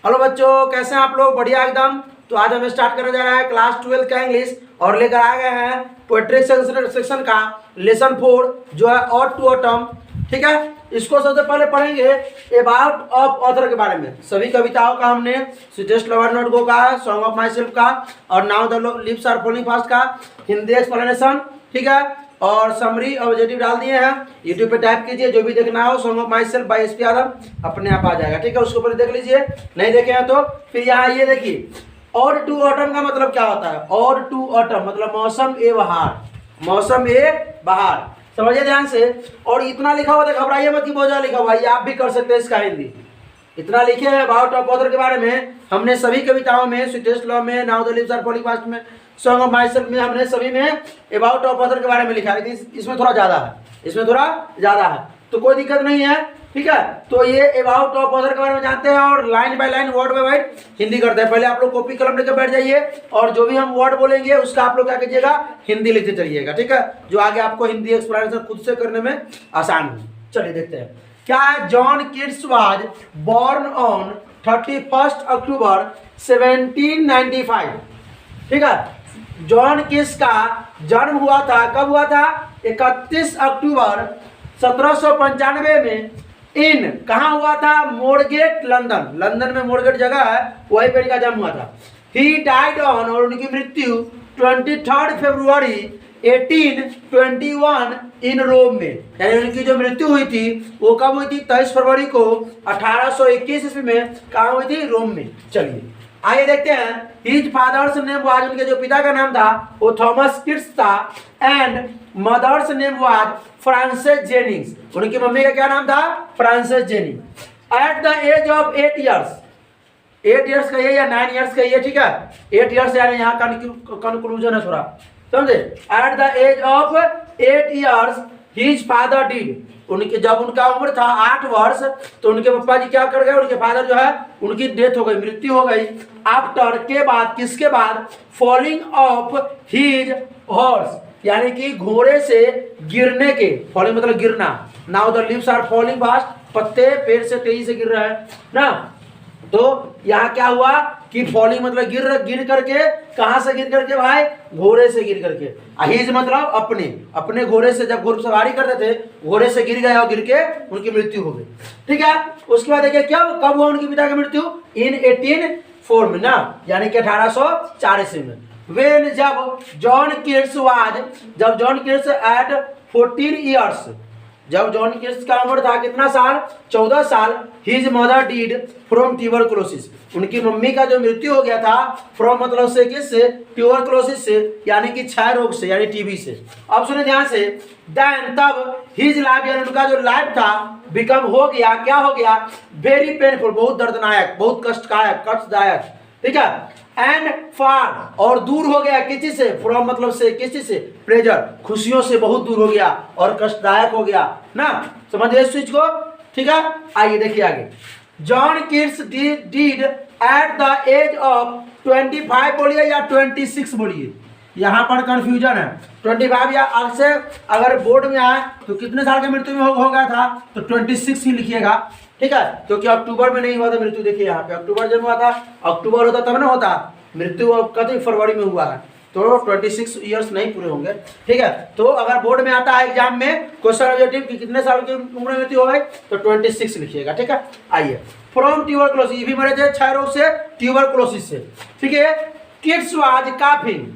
Hello बच्चों, कैसे हैं आप लोग? बढ़िया एकदम। तो आज हमें स्टार्ट करने जा रहा है क्लास 12 का इंग्लिश और लेकर आ गए हैं पोएट्री सेक्शन का लेसन 4 जो है ऑट टू ऑटम। ठीक है, इसको सबसे पहले पढ़ेंगे अबाउट ऑफ ऑथर के बारे में। सभी कविताओं का हमने स्वीटेस्ट लवर नोट गो का, सॉन्ग ऑफ माई सेल्फ का और now the lips are falling fast का हिंदी एक्सप्लेनेशन, ठीक है, और समरी ऑब्जेक्टिव डाल दिए हैं। यूट्यूब पे टाइप कीजिए, जो भी देखना हो song of myself by SP Yadav अपने आप आ जाएगा। ठीक है, उसको पहले देख लीजिए, नहीं देखे हैं तो फिर यहाँ ये देखिए और टू ऑटम का मतलब क्या होता है। और टू ऑटम मतलब मौसम ए बहार, मौसम ए बहार, समझिए ध्यान से। और इतना लिखा हुआ था, घबराइए मत कि बहुत ज्यादा लिखा हुआ है, आप भी कर सकते हैं इसका हिंदी। इतना लिखे हैं अबाउट ऑफ ऑथर के बारे में। हमने सभी कविताओं में, स्वीटेस्ट लव में, now the lips are falling fast में, सॉन्ग ऑफ माई सेल्फ में, हमने सभी में अबाउट ऑफ ऑथर के बारे में लिखा है। लेकिन इसमें थोड़ा ज्यादा है, इसमें थोड़ा ज्यादा है, तो कोई दिक्कत नहीं है। ठीक है, तो ये अबाउट ऑफ ऑथर के बारे में जानते हैं और line by line, word by word Hindi करते हैं। पहले आप लोग कॉपी कलम लेकर बैठ जाइए और जो भी हम वर्ड बोलेंगे उसका आप लोग क्या कीजिएगा, हिंदी लिखते चलिएगा। ठीक है, जो आगे आपको हिंदी एक्सप्लेनेशन खुद से करने में आसान हो। चलिए देखते हैं क्या है। John Keats was born on 31 October 1795। ठीक है, जॉन किट्स का जन्म हुआ था, कब हुआ था? 31 अक्टूबर 1795 में। इन कहाँ हुआ था? मोरगेट, लंदन। लंदन में मोरगेट जगह है, वहीं पर इनका जन्म हुआ था। ही डाइड ऑन, और उनकी मृत्यु 23 फरवरी 1821 इन रोम में। यानी उनकी जो मृत्यु हुई थी वो कब हुई थी? 23 फरवरी को 1821 ईस्वी में। कहाँ हुई थी? रोम में। चलिए आइए देखते हैं। हिज फादर्स नेम वाज, उनके जो पिता का नाम था वो थॉमस किट्स था। And mother's name was Frances Jennings, उनकी मम्मी का क्या नाम था? Frances Jenning. At the age of 8 years, 8 years का ये या 9 ईयर्स का ये, ठीक है, 8 ईयर्स यानी यहाँ कंक्लूजन है थोड़ा, समझे। At the age of 8 years his father did, उनके जब उनका उम्र था 8 वर्ष तो उनके पापा जी क्या कर गए? उनके फादर जो है उनकी डेथ हो गई, मृत्यु हो गई। आफ्टर के बाद, किसके बाद? फॉलिंग ऑफ हिज हॉर्स, यानी कि घोड़े से गिरने के। फॉलिंग मतलब गिरना। Now the leaves are falling fast, पत्ते पेड़ से तेजी से गिर रहे हैं ना। तो यहाँ क्या हुआ कि फॉलिंग मतलब गिर करके, कहां से गिर करके भाई? घोड़े से गिर करके। हिज मतलब अपने घोड़े से, जब घोड़े सवारी करते थे घोड़े से गिर गए और गिर के उनकी मृत्यु हो गई। ठीक है, उसके बाद देखिए क्या, कब हुआ उनके पिता की मृत्यु? इन 1804 में ना, यानी कि 1804 ईस्वी में। वेन जब जॉन किट्स वाज, जब जॉन किट्स एट 14 ईयर्स, जब जॉन किट्स का उम्र था कितना साल? 14 साल। His mother died from tuberculosis, उनकी मम्मी का जो मृत्यु हो गया था, फ्रॉम मतलब से किससे? ट्यूबरकुलोसिस से, यानी कि क्षय रोग से, यानी टीबी से। अब सुने ध्यान से। देन तब हिज लाइफ, यानी उनका जो लाइफ था, बिकम हो गया, क्या हो गया? वेरी पेनफुल, बहुत दर्दनायक, बहुत कष्टदायक। ठीक है। एंड फार, और दूर हो गया किसी से? फ्रॉम मतलब से, किसी से? प्लेजर, खुशियों से बहुत दूर हो गया और कष्टदायक हो गया ना। समझिए इस चीज को। ठीक है, आइए देखिए आगे। John Keats did at the age of 25 बोलिए या 26 बोलिए, यहाँ पर कंफ्यूजन है। 25 या आज से अगर बोर्ड में आए तो कितने साल की मृत्यु में हो गया था? तो 26 ही लिखिएगा। ठीक है, क्योंकि अक्टूबर में नहीं हुआ था मृत्यु। देखिए यहाँ पे अक्टूबर जब हुआ था, अक्टूबर होता तब ना होता मृत्यु, कभी फरवरी में हुआ है, तो 26 ईयर्स नहीं पूरे होंगे। ठीक है, तो अगर बोर्ड में आता है एग्जाम में क्वेश्चन ऑब्जेक्टिव कि कितने साल की उम्र में मृत्यु हो गई, तो 26 लिखिएगा। ठीक है, आइए। फ्रॉम ट्यूबरकुलोसिस, ये भी मरे थे क्षय रोग से, ट्यूबरकुलोसिस से। ठीक है। Keats was coughing,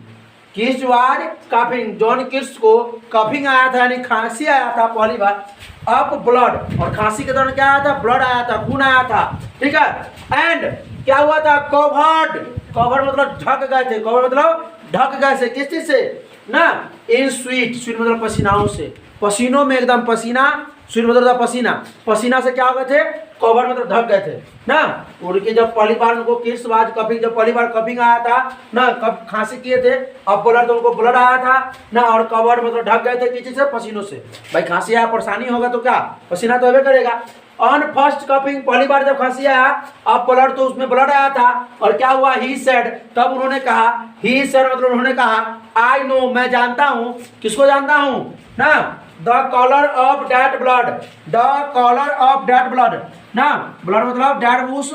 Keats was coughing, John Keats को कफिंग आया था, यानी खांसी आया था पहली बार। अप ब्लड, और खांसी के दौरान क्या आया था? ब्लड आया था, खून आया था। ठीक है। एंड क्या हुआ था? कवर्ड, कवर मतलब ढक गए थे, कवर मतलब ढक गए थे, किस चीज से ना? इन स्वीट, स्वीट मतलब पसीनाओं से, पसीनों में एकदम पसीना, स्वीट मतलब पसीना, पसीना से क्या हो गए थे? कवर मतलब ढक गए थे ना। उनकी जब पहली बार उनको किट्स वाज कफिंग, जब पहली बार कफिंग आया था ना, कब खांसी किए थे, अब ब्लड तो उनको ब्लड आया था ना, और कवर मतलब ढक गए थे किसी से? पसीनों से। भाई खांसी आया, परेशानी होगा तो क्या, पसीना तो होबे करेगा। ऑन फर्स्ट कफिंग, पहली बार जब खांसी आया, अब ब्लड तो उसमें ब्लड आया था, और क्या हुआ? ही सेड, तब उन्होंने कहा, ही सेड मतलब उन्होंने कहा, आई नो, मैं जानता हूँ। किसको जानता हूँ ना? The colour of that blood, the colour of that blood, ना, ब्लड मतलब डेड उस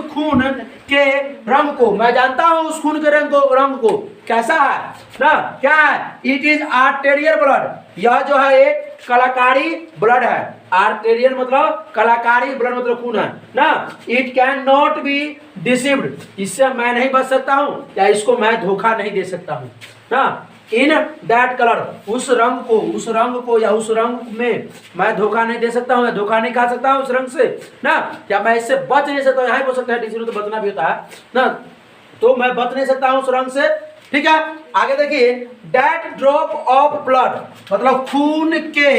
खून के रंग को, मैं जानता हूं उस खून के रंग को कैसा है ना, क्या है, इट इज आर्टेरियल ब्लड, यह जो है एक कलाकारी ब्लड है, आर्टेरियल मतलब कलाकारी, ब्लड मतलब खून है ना, it can not be deceived, इससे मैं नहीं बच सकता हूं या इसको मैं धोखा नहीं दे सकता हूं ना, इन दैट कलर, उस रंग को या उस रंग में मैं धोखा नहीं दे सकता हूँ, धोखा नहीं खा सकता हूँ उस रंग से ना, क्या मैं इससे बच नहीं सकता हूँ, यहाँ बोल सकता है डिसीव तो बचना भी होता है ना, तो मैं बच नहीं सकता हूँ उस रंग से, ठीक है। आगे देखिए, दैट ड्रॉप ऑफ ब्लड मतलब खून के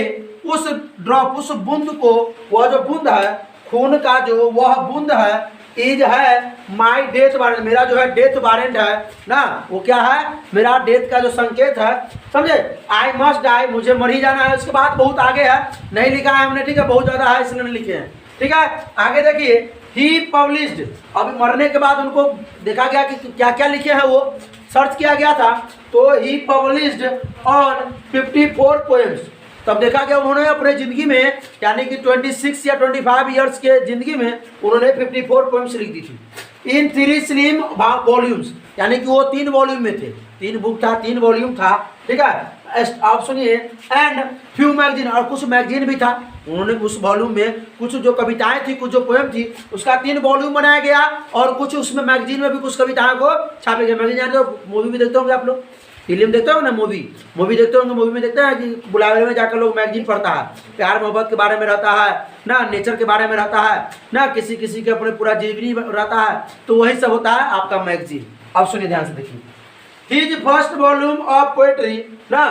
उस ड्रॉप, उस बूंद को, वह जो बूंद है खून का, जो वह बूंद है, इज है माई डेथ वारंट, मेरा जो है डेथ वारंट है ना, वो क्या है, मेरा डेथ का जो संकेत है, समझे, आई मस्ट डाई, मुझे मर ही जाना है, उसके बाद बहुत आगे है, नहीं लिखा है हमने, ठीक है, बहुत ज्यादा है इसलिए नहीं लिखे हैं, ठीक है। आगे देखिए, ही पब्लिश्ड, अभी मरने के बाद उनको देखा गया कि क्या क्या लिखे हैं, वो सर्च किया गया था, तो ही पब्लिश्ड ऑन 54 पोएम्स, तब देखा गया उन्होंने अपने जिंदगी में यानी कि 26 या 25 इयर्स के जिंदगी में उन्होंने 54 पोएम्स लिख दी थी इन 3 स्लिम वॉल्यूम्स, यानी कि वो 3 वॉल्यूम में थे, 3 बुक था, 3 वॉल्यूम था, ठीक है। आप सुनिए, एंड फ्यू मैगजीन, और कुछ मैगजीन भी था, उन्होंने उस वॉल्यूम में कुछ जो कविताएं थी, कुछ जो पोएम थी, उसका 3 वॉल्यूम बनाया गया, और कुछ उसमें मैगजीन में भी कुछ कविताओं को छापे गए। मैगजीन जाने तो मूवी भी देखते होंगे आप लोग, फिल्म देखते हो ना, मूवी देखते होंगे, मूवी में देखते हैं कि बुलावे में जाकर लोग मैगजीन पढ़ता है, प्यार मोहब्बत के बारे में रहता है ना, नेचर के बारे में रहता है ना, किसी किसी के अपने पूरा जीवनी रहता है, तो वही सब होता है आपका मैगजीन। अब सुनिए ध्यान से देखिए, his first volume of poetry ना,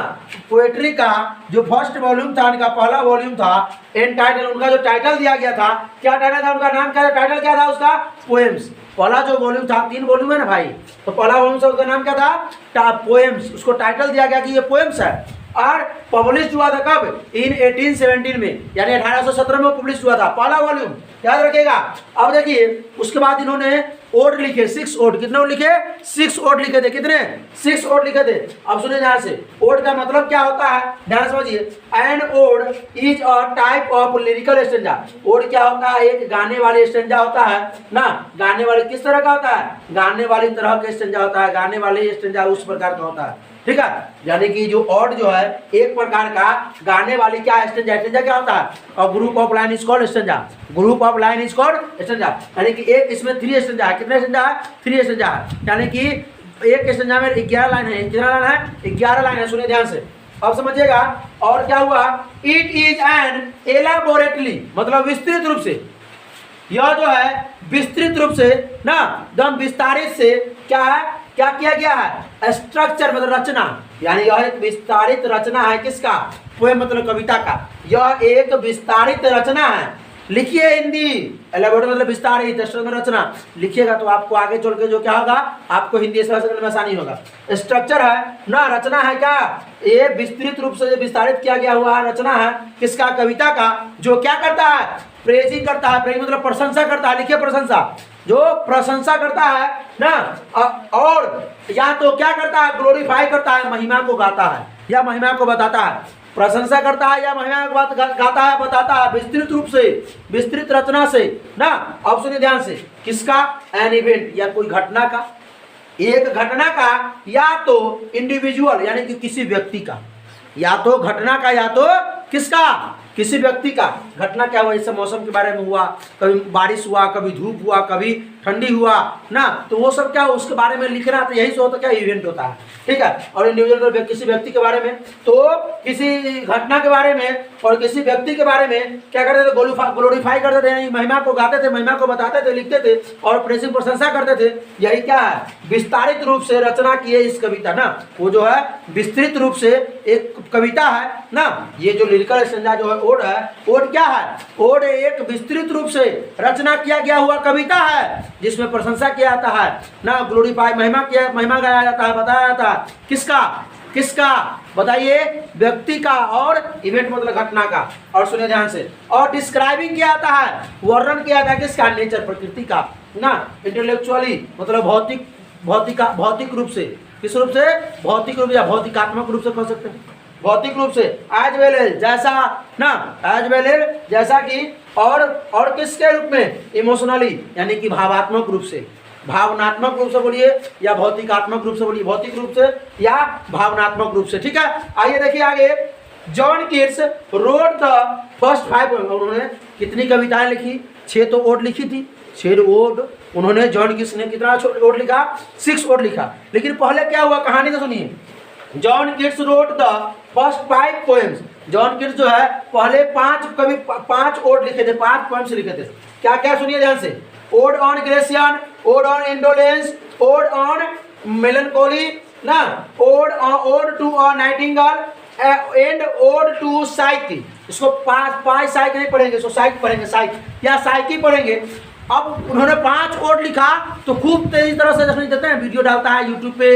पोएट्री का जो फर्स्ट वॉल्यूम था, उनका पहला वॉल्यूम था, एन टाइटल, उनका जो टाइटल दिया गया था, क्या टाइटल था, उनका नाम क्या था, टाइटल क्या था उसका, पोएम्स। पहला जो वॉल्यूम था, 3 वॉल्यूम है ना भाई, तो पहला वॉल्यूम से उसका नाम क्या था, पोएम्स, उसको टाइटल दिया गया कि ये पोएम्स है, और पब्लिश हुआ था कब, इन 1817 में, यानी 1817 में पब्लिश हुआ था पहला वॉल्यूम, याद रखिएगा। अब देखिए, उसके बाद इन्होंने ओड लिखे, 6 ओड, कितने ओड लिखे, 6 ओड लिखे थे, कितने, 6 ओड लिखे थे। अब सुनिए ध्यान से, ओड का मतलब क्या होता है, ध्यान समझिए, an ode is a type of lyrical stanza, ode क्या होता है, एक गाने वाले स्टेंजा होता है ना, गाने वाले किस तरह का होता है, गाने वाली तरह के स्टेंजा होता है, गाने वाले स्टेंजा उस प्रकार का होता है, ठीक है, यानी कि जो ऑड जो है एक प्रकार का गाने वाली क्या स्टेंजा, स्टेंजा क्या होता है, और group of line is called stanza, group of line is called stanza, यानी कि एक इसमें 3 स्टेंजा है, कितने स्टेंजा है, 3 स्टेंजा है, यानी कि एक स्टेंजा में 11 लाइन है, कितना लाइन है, 11 लाइन है, सुनिए ध्यान से, अब समझिएगा। और क्या हुआ, इट इज एन एलाबोरेटली मतलब विस्तृत रूप से, यह जो है विस्तृत रूप से ना, दम विस्तारित से क्या है, क्या किया गया है, स्ट्रक्चर मतलब रचना, यानी यह एक विस्तारित रचना है, किसका, पोएम मतलब कविता का, यह एक विस्तारित रचना है। लिखिए हिंदी, एलाबोरेट मतलब विस्तारित, स्ट्रक्चर रचना, लिखिएगा तो आपको आगे चल के जो क्या होगा, आपको हिंदी समझने में आसानी होगा। स्ट्रक्चर है ना, रचना है क्या, ये विस्तृत रूप से विस्तारित किया गया हुआ रचना है, किसका, कविता का, जो क्या करता है, प्रेजिंग करता है, प्रेजिंग मतलब प्रशंसा करता है, लिखिए प्रशंसा, जो प्रशंसा करता है ना, और या तो क्या करता है, ग्लोरीफाई करता है, महिमा को गाता है या महिमा को बताता है, प्रशंसा करता है या महिमा को गाता है, बताता है, विस्तृत रूप से, विस्तृत रचना से ना। अब सुनिए ध्यान से, किसका, एन इवेंट या कोई घटना का, एक घटना का, या तो इंडिविजुअल यानी कि किसी व्यक्ति का, या तो घटना का, या तो किसका, किसी व्यक्ति का। घटना क्या हुआ, इससे मौसम के बारे में हुआ, कभी बारिश हुआ, कभी धूप हुआ, कभी ठंडी हुआ ना, तो वो सब क्या उसके बारे में लिखना, तो यही से होता क्या, इवेंट होता है, ठीक है। और इंडिविजुअल किसी व्यक्ति के बारे में, तो किसी घटना के बारे में और किसी व्यक्ति के बारे में क्या करते थे, ग्लोरीफाई करते थे, महिमा को गाते थे, महिमा को बताते थे, लिखते थे और प्रेसिंग प्रशंसा करते थे। यही क्या है, विस्तारित रूप से रचना की है इस कविता ना, वो जो है विस्तृत रूप से एक कविता है ना। ये जो लिरिकल स्टेंजा जो है ओड है, ओड क्या है, ओड एक विस्तृत रूप से रचना किया गया हुआ कविता है, जिसमें प्रशंसा किया जाता है ना, ग्लोरीफाई महिमा गाया जाता है, बताया जाता है, किसका, किसका बताइए, व्यक्ति का, और इवेंट मतलब घटना का। और सुनिए ध्यान से, और डिस्क्राइबिंग किया जाता है, वर्णन किया जाता है, किसका, नेचर प्रकृति का ना, इंटेलेक्चुअली मतलब भौतिक रूप से, किस रूप से, भौतिक रूप या भौतिकात्मक रूप से कह सकते हैं, भौतिक रूप से, एज वेल एज जैसा ना, एज वेल एज जैसा कि और किसके रूप में, इमोशनली यानी कि भावात्मक रूप से, भावनात्मक रूप से बोलिए या भौतिकात्मक रूप से बोलिए, भौतिक रूप से या भावनात्मक रूप से, ठीक है। आइए देखिए आगे, John Keats road the first 5 poem. उन्होंने कितनी कविताएं लिखी, 6 तो ओड लिखी थी, 6 ओड उन्होंने, जॉन कीट्स ने कितना ओड लिखा, 6 ओड लिखा। लेकिन पहले क्या हुआ, कहानी तो सुनिए। John Keats road the first 5 poems. John Keats जो है पहले 5 ओड लिखे थे, 5 पोएम्स लिखे थे। क्या क्या, सुनिए ध्यान से। Ode on Grecian, ode on indolence, ode on melancholy ना, ode to a nightingale and ode to Psyche. इसको 5 साइक नहीं पढ़ेंगे, इसको साइक पढ़ेंगे, साइक या साइकी पढ़ेंगे। अब उन्होंने 5 ओड लिखा तो खूब तेजी तरह से जैसे देते हैं, वीडियो डालता है यूट्यूब पे,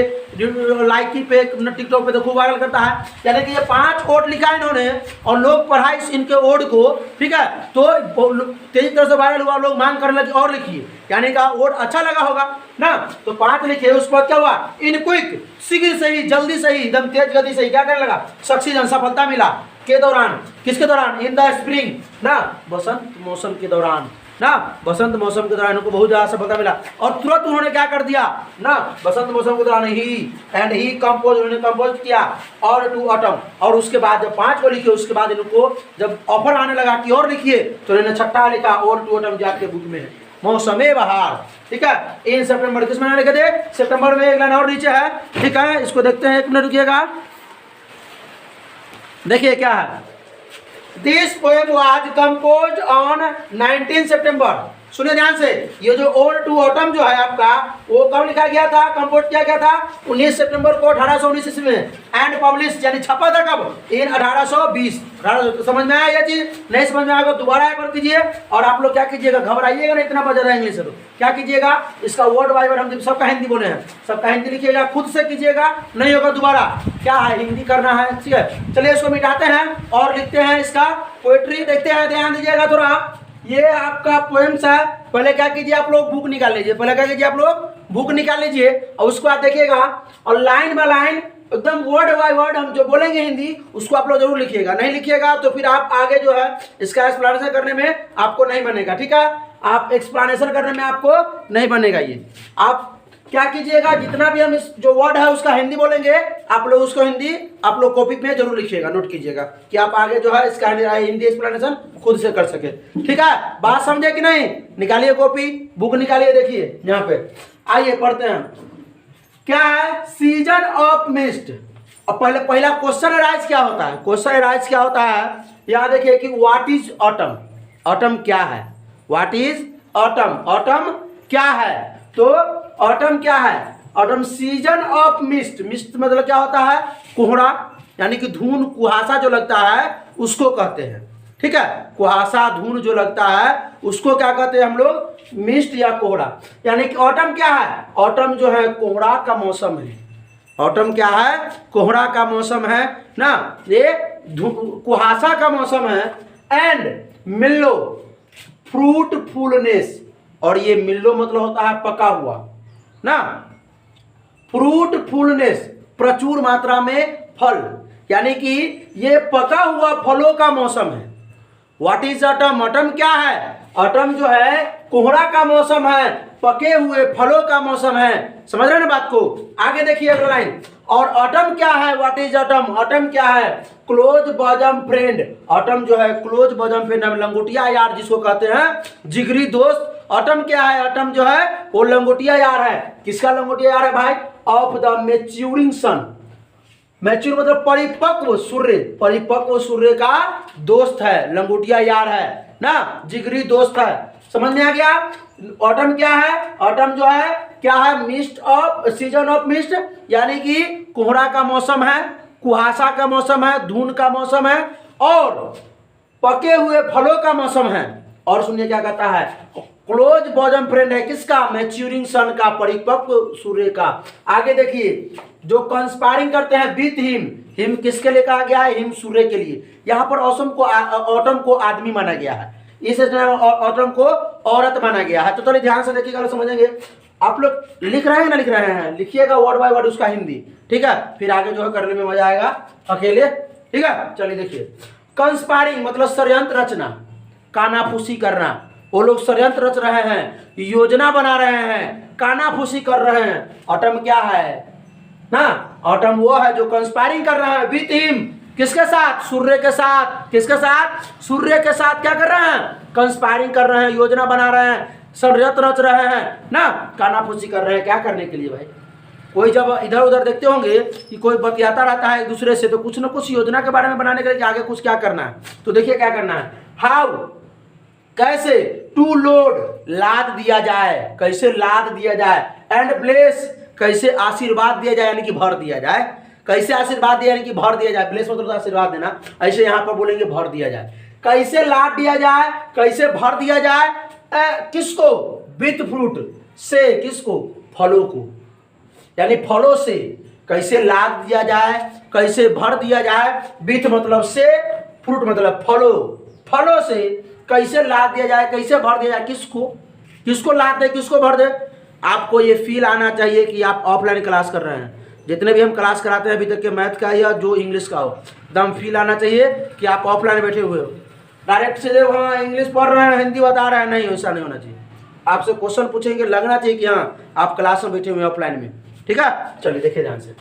लाइकी पे, टिकटॉक पे तो खूब वायरल करता है। यानी कि ये 5 ओड लिखा इन्होंने और लोग पढ़ा इनके ओड को, ठीक है। तो तेजी तरह से वायरल हुआ, लोग मांग करने लगे और लिखिए, यानी कि ओड अच्छा लगा होगा ना। तो 5 लिखे, उसके बाद क्या हुआ, इन क्विक, शीघ्र से ही, जल्दी से ही, एकदम तेज गति से ही क्या करने लगा, सक्सीजन, सफलता मिला। के दौरान, किसके दौरान, इन द स्प्रिंग ना, बसंत मौसम के दौरान ना, बसंत मौसम के दौरान उनको बहुत ज़्यादा सफलता मिला। और तुरंत उन्होंने क्या कर दिया ना, बसंत मौसम के दौरान ही कंपोज, उन्होंने कंपोज किया और टू ऑटम। और उसके बाद जब 5 को लिखे, उसके बाद इनको जब ऑफर आने लगा कि और लिखिए, तो इन्होंने 6 लिखा, और टू ऑटम जाके बुक में मौसमे बहार, ठीक है। इन सितंबर, किस महीने लिखे थे, सितंबर में। एक लाइन और नीचे है, ठीक है, इसको देखते हैं, 1 मिनट रुकिएगा। देखिए क्या है, this poem was compose on 19 सितंबर। सुनिए ध्यान से, ये जो ओल्ड टू ऑटम जो है आपका, वो कब लिखा गया था, कंपोज किया गया था 19 सितंबर को 1819 ईस्वी में। एंड पब्लिश यानी छपा था कब, इन 1820। तो समझ में आया ये चीज, नहीं समझ में आएगा दोबारा एक बार कीजिए। और आप लोग क्या कीजिएगा, घबराइएगा नहीं, इतना बजा रहा है इंग्लिश, तो क्या कीजिएगा, इसका वर्ड बाय वर्ड हम सबका हिंदी बोले हैं, सबका हिंदी लिखिएगा, खुद से कीजिएगा, नहीं होगा दोबारा, क्या है हिंदी करना है, ठीक है। चलिए इसको मिटाते हैं और लिखते हैं इसका पोएट्री, देखते हैं, ध्यान दीजिएगा थोड़ा। ये आपका पोएम्स है। पहले क्या कीजिए, आप लोग बुक निकाल लीजिए, पहले क्या कीजिए, आप लोग बुक निकाल लीजिए और उसको आप देखिएगा और लाइन बाय लाइन एकदम वर्ड बाय वर्ड हम जो बोलेंगे हिंदी, उसको आप लोग जरूर लिखिएगा। नहीं लिखिएगा तो फिर आप आगे जो है इसका एक्सप्लेनेशन करने में आपको नहीं बनेगा, ठीक है। आप एक्सप्लेनेशन करने में आपको नहीं बनेगा। ये आप क्या कीजिएगा, जितना भी हम इस जो वर्ड है उसका हिंदी बोलेंगे, आप लोग उसको हिंदी आप लोग कॉपी में जरूर लिखिएगा, नोट कीजिएगा कि आप आगे जो है इसका हिंदी एक्सप्लेनेशन खुद से कर सके, ठीक है। बात समझे कि नहीं, निकालिए कॉपी, बुक निकालिए, देखिए यहाँ पे। आइए पढ़ते हैं, क्या है, सीजन ऑफ मिस्ट। और पहला क्वेश्चन राइज क्या होता है, क्वेश्चन राइज क्या होता है, यहाँ देखिए कि व्हाट इज ऑटम, ऑटम क्या है, व्हाट इज ऑटम, ऑटम क्या है। तो ऑटम क्या है, autumn season of mist. Mist मतलब क्या होता है, कोहरा, यानी कि धूल कुहासा जो लगता है उसको कहते हैं, ठीक है। कुहासा धूल जो लगता है उसको क्या कहते हैं हम लोग, मिस्ट या कोहरा। यानी कि ऑटम क्या है, ऑटम जो है कोहरा का मौसम है। ऑटम क्या है, कोहरा का मौसम है ना, ये कुहासा का मौसम है। एंड मिल्लो फ्रूटफुलनेस, और ये मिल्लो मतलब होता है पका हुआ ना, फ्रूटफुलनेस प्रचुर मात्रा में फल, यानी कि ये पका हुआ फलों का मौसम है। व्हाट इज ऑटम, ऑटम क्या है, ऑटम जो है कोहरा का मौसम है, पके हुए फलों का मौसम है। समझ रहे हैं ना बात को, आगे देखिए अगला लाइन। और ऑटम क्या है, व्हाट इज ऑटम, ऑटम क्या है, क्लोज बॉजम फ्रेंड। ऑटम जो है क्लोज बॉजम फ्रेंड, लंगोटिया यार जिसको कहते हैं, जिगरी दोस्त। ऑटम क्या है, ऑटम जो है वो लंगोटिया यार है। किसका लंगोटिया यार है भाई, ऑफ द मैच्यूरिंग सन। मैच्योर मतलब परिपक्व सूर्य, परिपक्व सूर्य का दोस्त है, लंगोटिया यार है ना, जिगरी दोस्त है। समझ में आ गया। ऑटम क्या है, ऑटम जो है क्या है, mist of, season of mist, यानी कि कोहरा का मौसम है, कुहासा का मौसम है, धुंध का मौसम है और पके हुए फलों का मौसम है। और सुनिए क्या कहता है, क्लोज बॉजम फ्रेंड है किसका, मैच्यूरिंग सन का, परिपक्व सूर्य का। आगे देखिए, जो कंस्पायरिंग करते हैं विथ हिम, हिम किसके लिए कहा गया है, हिम सूर्य के लिए। यहाँ पर ऑटम को आदमी माना गया है, इस ऑटम को औरत माना गया है। तो चलिए ध्यान से देखिएगा, समझेंगे। आप लोग लिख रहे हैं ना, लिख रहे हैं, लिखिएगा वर्ड बाय वर्ड उसका हिंदी, ठीक है। फिर आगे जो है करने में मजा आएगा अकेले, ठीक है। चलिए देखिए, कंस्पायरिंग मतलब षड्यंत्र रचना, कानाफूसी करना। वो लोग षड्यंत्र रच रहे हैं, योजना बना रहे हैं, कानाफूसी कर रहे हैं। ऑटम क्या है ना, ऑटम वो है जो कंस्पायरिंग कर रहा है विथ हिम, किसके साथ, सूर्य के साथ। किसके साथ, सूर्य के साथ क्या कर रहे हैं, कंस्पायरिंग कर रहे हैं, योजना बना रहे हैं, षड्यंत्र रच रहे हैं ना, कानाफूसी कर रहे हैं। क्या करने के लिए भाई, कोई जब इधर उधर देखते होंगे कि कोई बतियाता रहता है एक दूसरे से, तो कुछ ना कुछ योजना के बारे में बनाने के लिए आगे कुछ क्या करना है। तो देखिए क्या करना है, हाउ, कैसे, टू लोड, लाद दिया जाए, कैसे लाद दिया जाए, एंड ब्लेस, कैसे आशीर्वाद दिया जाए यानी कि भर दिया जाए, कैसे आशीर्वाद दिया यानी कि भर दिया जाए, ब्लेस मतलब आशीर्वाद देना, ऐसे यहाँ पर बोलेंगे भर दिया जाए। कैसे लाद दिया जाए, कैसे भर दिया जाए, किसको, विथ फ्रूट से, किसको, फलों को, यानी फलों से कैसे लाद दिया जाए, कैसे भर दिया जाए, विथ मतलब से, फ्रूट मतलब फलों, फलों से कैसे लाद दिया जाए, कैसे भर दिया जाए, किसको, किसको लाद दे, किसको भर दे। आपको ये फील आना चाहिए कि आप ऑफलाइन क्लास कर रहे हैं। जितने भी हम क्लास कराते हैं अभी तक के, मैथ का या जो इंग्लिश का हो, एकदम फील आना चाहिए कि आप ऑफलाइन बैठे हुए हो। डायरेक्ट से जब हाँ इंग्लिश पढ़ रहे हैं, हिंदी बता रहे हैं, नहीं, ऐसा नहीं होना चाहिए। आपसे क्वेश्चन पूछेंगे, लगना चाहिए कि हाँ आप क्लास में बैठे हुए हैं ऑफलाइन में। ठीक है, चलिए देखिए ध्यान से।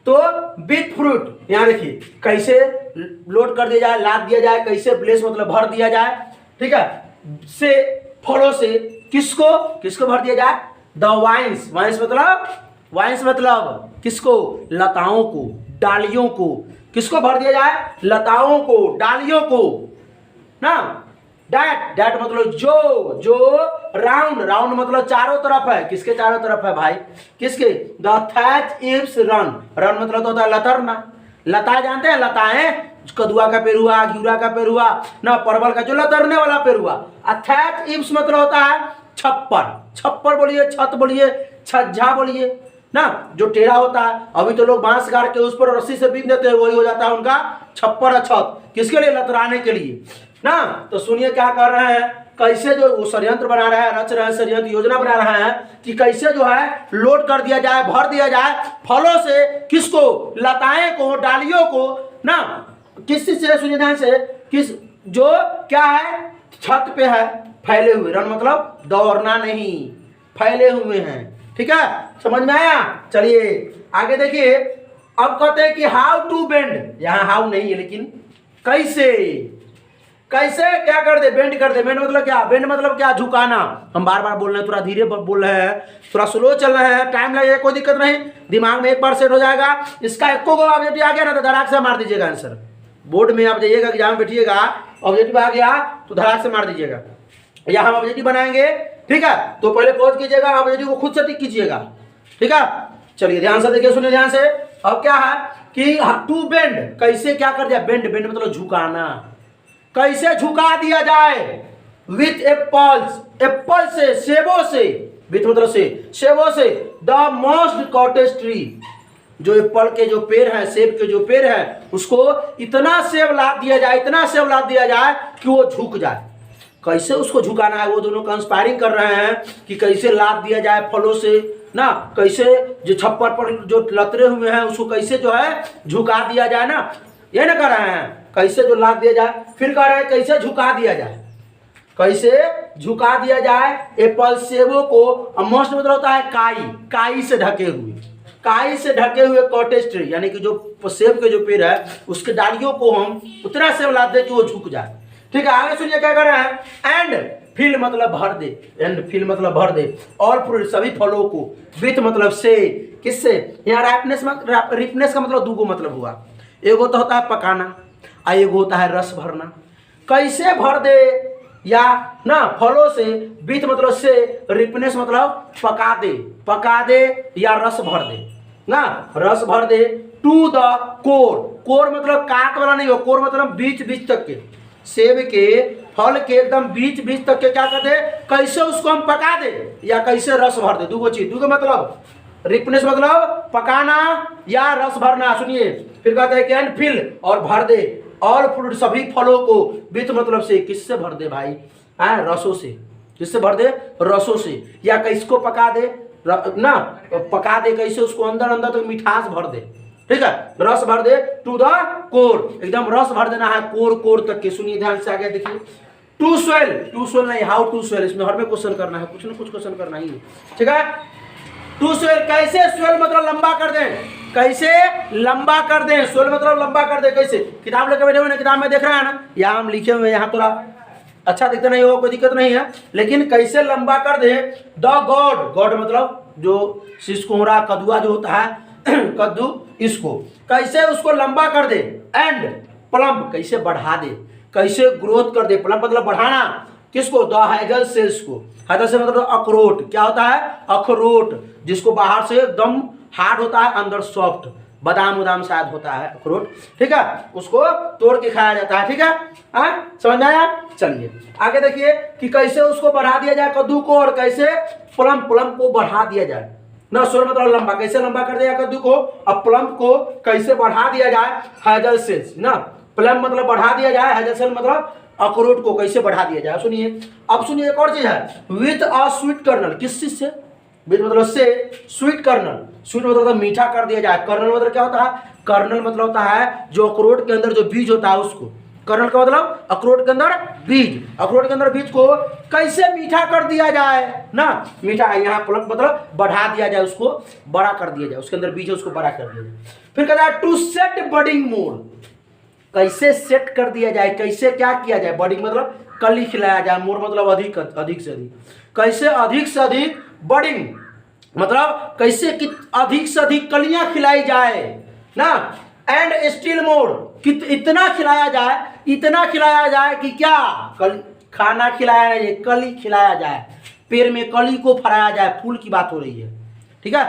तो विथ फ्रूट, यहां देखिए कैसे लोड कर दिया जाए, लाद दिया जाए, कैसे ब्लेस मतलब भर दिया जाए। ठीक है, से, फलों से, किसको, किसको भर दिया जाए, द वाइन्स, वाइन्स मतलब, वाइन्स मतलब किसको, लताओं को, डालियों को, किसको भर दिया जाए, लताओं को, डालियों को ना। डैट, डैट मतलब जो, जो, राउंड, राउंड मतलब चारों तरफ है, किसके चारों तरफ है भाई, किसके, the thatch ifs run, run मतलब तो होता है लतरना, लता जानते हैं, लताएं, कदुआ का पेड़ हुआ, घिउरा का पेड़ हुआ ना, परवल का जो लतरने वाला पेड़ हुआ। थैच इव्स मतलब होता है छप्पर, छप्पर बोलिए, छत बोलिए, छज्जा बोलिए ना, जो टेढ़ा होता है। अभी तो लोग बांस गाड़ के उस पर रस्सी से बीन देते हैं, वही हो जाता है उनका छप्पर और छत, किसके लिए, लतराने के लिए ना। तो सुनिए क्या कर रहे हैं, कैसे जो वो षड्यंत्र बना रहा है, रच रहे हैं, षड्यंत्र योजना बना रहा है कि कैसे जो है लोड कर दिया जाए, भर दिया जाए फलों से, किसको, लताएं को, डालियों को ना, किस चीज से, सुनिए ध्यान से, किस, जो क्या है, छत पे है, फैले हुए, रन मतलब दौड़ना नहीं, फैले हुए हैं। ठीक है, समझ में आया। चलिए आगे देखिए, अब कहते हैं कि हाउ टू बेंड, यहां हाउ नहीं है लेकिन कैसे, कैसे क्या कर दे, बेंड कर दे। बेंड मतलब क्या, बेंड मतलब क्या, झुकाना। हम बार बार बोल रहे हैं, थोड़ा धीरे बोल रहे हैं, थोड़ा स्लो चल रहे हैं, टाइम लगेगा, कोई दिक्कत नहीं, दिमाग में एक बार सेट हो जाएगा। इसका एको को ऑब्जेक्टिव आ गया ना तो धड़ाक से मार दीजिएगा आंसर। बोर्ड में आप जाइएगा, एग्जाम में बैठिएगा, ऑब्जेक्टिव आ गया तो धड़ाक से मार दीजिएगा। या हम ऑब्जेक्टिव बनाएंगे, ठीक है, तो पहले पॉज कीजिएगा, ऑब्जेक्टिव को खुद से टिक कीजिएगा। ठीक है, चलिए ध्यान से देखिए, सुनिए ध्यान से। अब क्या है कि टू बेंड, कैसे क्या कर दिया, बेंड, बेंड मतलब झुकाना, कैसे झुका दिया जाए, विथ एप्पल्स, एप्पल से, सेबों से, विथ मतलब से, सेबों से, द मोस्ट कॉटेज ट्री, जो एप्पल के जो पेड़ है, सेब के जो पेड़ है, उसको इतना सेब लाद दिया जाए, इतना सेब लाद दिया जाए कि वो झुक जाए। कैसे उसको झुकाना है, वो दोनों कंस्पायरिंग कर रहे हैं कि कैसे लाद दिया जाए फलों से ना, कैसे जो छप्पर पर जो लतरे हुए हैं उसको कैसे जो है झुका दिया जाए ना, ये ना कर रहे हैं, कैसे जो लाद दिया जाए। फिर कह रहे हैं कैसे झुका दिया जाए, कैसे झुका दिया जाए एप्पल सेबों को। मोस्ट मतलब होता है काई, काई से ढके हुए, काई से ढके हुए कॉटेज ट्री, यानी कि जो सेब के जो पेड़ है उसके डालियों को हम उतना सेब लाद दे कि वो झुक जाए। ठीक है, आगे सुनिए क्या कर रहे हैं, एंड फिल मतलब भर दे, एंड फिल मतलब भर दे, ऑल फ्रूट सभी फलों को, विथ मतलब से, किससे, यहाँ रिपनेस का मतलब दूगो मतलब हुआ, एगो तो होता है पकाना और एगो होता है रस भरना। कैसे भर दे या ना, फलों से, विथ मतलब से, रिपनेस मतलब पका दे, पका दे या रस भर दे ना, रस भर दे। टू द कोर, कोर मतलब काट वाला नहीं हो, कोर मतलब बीच बीच तक के, सेब के फल के एकदम बीच बीच तक के क्या कर दे, कैसे उसको हम पका दे या कैसे रस भर दे, दूगो चीज, दूगो मतलब रिपनेस मतलब पकाना या रस भरना। सुनिए फिर कहते हैं कि एंड फिल और भर दे, ऑल फ्रूट सभी फलों को, विथ मतलब से, किससे भर दे भाई, रसों से, किससे भर दे, रसों से, या किसको पका दे ना, पका दे कैसे, उसको अंदर अंदर तक मिठास भर दे। ठीक है, रस भर दे, टू द कोर, एकदम रस भर देना है कोर कोर तक के। सुनिए ध्यान से आगे देखिए, टू स्वेल नहीं, हाउ टू स्वेल, इसमें हर में क्वेश्चन करना है, कुछ ना कुछ क्वेश्चन करना ही है, ठीक है। टू स्वेल, कैसे स्वेल मतलब लंबा कर दें, कैसे लंबा कर दें, स्वेल मतलब लंबा कर दें कैसे। किताब लेकर बैठे हुए ना, किताब में देख रहे हैं ना, यहाँ हम लिखे हुए, यहाँ थोड़ा अच्छा दिखता नहीं होगा, कोई दिक्कत नहीं है, लेकिन कैसे लंबा कर दे। द गॉड मतलब जो सिसकोहरा कदुआ जो होता है कद्दू, इसको कैसे उसको लंबा कर दे। एंड प्लम्प कैसे बढ़ा दे, कैसे ग्रोथ कर दे। प्लम्प मतलब बढ़ाना, किसको, द हैजल सेल्स को। हैजल से मतलब अखरोट, क्या होता है, अखरोट, जिसको बाहर से एकदम हार्ड होता है, अंदर सॉफ्ट, बादाम उदाम शायद होता है अखरोट, ठीक है, उसको तोड़ के खाया जाता है, ठीक है, समझ में आया। चलिए आगे देखिए कि कैसे उसको बढ़ा दिया जाए कद्दू को, और कैसे प्लम को बढ़ा दिया जाए ना। स्वर मतलब लंबा, कैसे लंबा कर दिया कद्दू को, अब प्लम को कैसे बढ़ा दिया जाए, हैजल सेल्स ना। प्लम मतलब बढ़ा दिया जाए, हैजल सेल मतलब अखरोट को कैसे बढ़ा दिया जाए। सुनिए, अब सुनिए एक और चीज है, विथ अ स्वीट कर्नल, किस चीज से, विथ मतलब से, स्वीट कर्नल, स्वीट मतलब मीठा कर दिया जाए। कर्नल मतलब क्या होता है, कर्नल मतलब होता है जो अखरोट के अंदर जो बीज होता है उसको। कर्नल का मतलब अखरोट के अंदर बीज, अखरोट के अंदर बीज को कैसे मीठा कर दिया जाए ना। मीठा यहाँ प्लम मतलब बढ़ा दिया जाए, उसको बड़ा कर दिया जाए, उसके अंदर बीज है उसको बड़ा कर दिया जाए। फिर कहता है टू सेट बडिंग मोड, कैसे सेट कर दिया जाए, कैसे क्या किया जाए। बडिंग मतलब कली खिलाया जाए, मोर मतलब अधिक, अधिक से अधिक, कैसे अधिक से अधिक। बडिंग मतलब कैसे कि अधिक से अधिक कलियां खिलाई जाए ना। एंड स्टील मोर, इतना खिलाया जाए, इतना खिलाया जाए कि क्या, कली खाना खिलाया जाए, कली खिलाया जाए, पेड़ में कली को फराया जाए। फूल की बात हो रही है, ठीक है,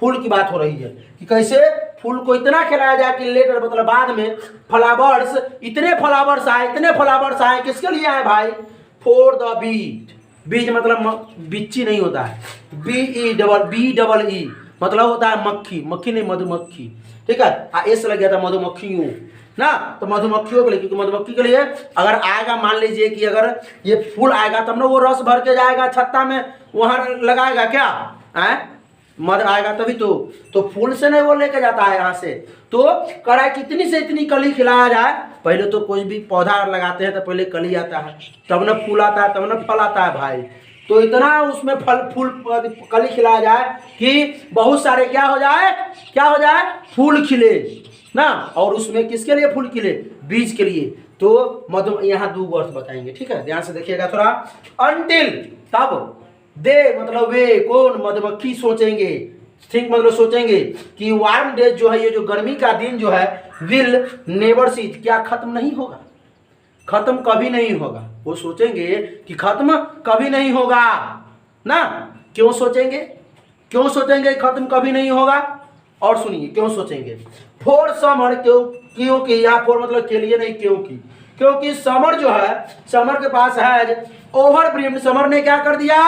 फूल की बात हो रही है कि कैसे फूल को इतना खिलाया जाए कि लेटर मतलब बाद में फ्लावर्स, इतने फ्लावर्स आए, इतने फ्लावर्स आए, किसके लिए आए भाई, फॉर द बीज। बीज मतलब बिच्ची नहीं होता है, BE मतलब होता है मक्खी, मक्खी नहीं मधुमक्खी, ठीक है। एस लग गया था मधुमक्खियों ना, तो मधुमक्खियों के लिए, क्योंकि मधुमक्खी के लिए अगर आएगा, मान लीजिए कि अगर ये फूल आएगा तब ना वो रस भर के जाएगा छत्ता में, वहां लगाएगा क्या, मध आएगा तभी तो फूल से नहीं वो लेके जाता है यहाँ से। तो कह रहा है कितनी से इतनी कली खिलाया जाए। पहले तो कोई भी पौधा लगाते हैं तो पहले कली आता है, तब ना फूल आता है, तब ना फल आता है भाई। तो इतना उसमें फूल कली खिलाया जाए कि बहुत सारे क्या हो जाए, फूल खिले ना। और उसमें किसके लिए फूल खिले, बीज के लिए। तो मधु यहाँ दो अर्थ बताएंगे, ठीक है, ध्यान से देखिएगा थोड़ा। अनटिल, तब, दे मतलब वे, कौन, मधुमक्खी सोचेंगे, थिंक मतलब सोचेंगे कि वार्म डेज जो है, ये जो गर्मी का दिन जो है, विल नेवर सीज, क्या खत्म नहीं होगा, खत्म कभी नहीं होगा। वो सोचेंगे कि खत्म कभी नहीं होगा ना। क्यों सोचेंगे खत्म कभी नहीं होगा। और सुनिए क्यों सोचेंगे, फॉर समर, क्योंकि, या फॉर मतलब के लिए नहीं, क्योंकि समर जो है, समर के पास है ओवर ब्रिम्ड, समर ने क्या कर दिया,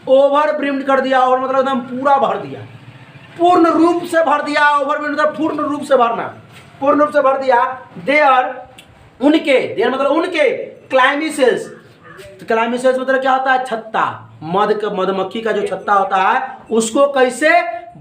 ओवर ब्रिम्ड कर दिया, और मतलब एकदम पूरा भर दिया, पूर्ण रूप से भर दिया। ओवर ब्रिम्ड मतलब पूर्ण रूप से भरना, पूर्ण रूप से भर दिया। देयर, उनके, देयर मतलब उनके, क्लाइमिसेस, क्लाइमिसेस मतलब क्या होता है, छत्ता, मधुमक्खी का जो छत्ता होता है उसको कैसे,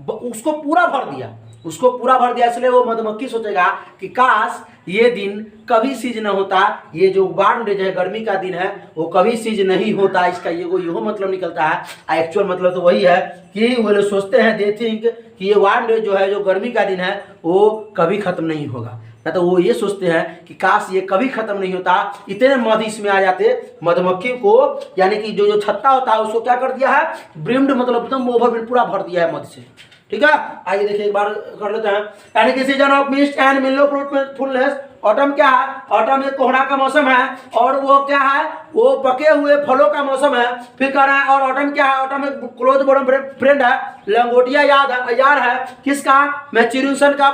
उसको पूरा भर दिया, उसको पूरा भर दिया। इसलिए वो मधुमक्खी सोचेगा कि काश ये दिन कभी सीज न होता, ये जो वार्म डे है, गर्मी का दिन है, वो कभी सीज नहीं होता। इसका ये मतलब निकलता है, एक्चुअल मतलब तो वही है कि वो लोग सोचते हैं, दे थिंक कि ये वार्म डे जो है, जो गर्मी का दिन है, वो कभी खत्म नहीं होगा। ना तो वो ये सोचते हैं कि काश ये कभी खत्म नहीं होता, इतने मध इसमें आ जाते। मधुमक्खी को यानी कि जो छत्ता होता है उसको क्या कर दिया है, ब्रिम्ड मतलब एकदम ओवर पूरा भर दिया है मध से, ठीक है। आइए देखिए एक बार कर लेते हैं। यानी कि सीजन ऑफ मिस्ट एंड मिलो फ्रूटफुलनेस, ऑटम क्या है, ऑटम एक कोहरा का मौसम है, और वो क्या है, वो पके हुए फलों का मौसम है। फिर कह रहा है, और ऑटम क्या है, ऑटम एक क्लोज बॉर्डन फ्रेंड है, लंगोटिया यार है, किसका, मैच्यूरेशन का,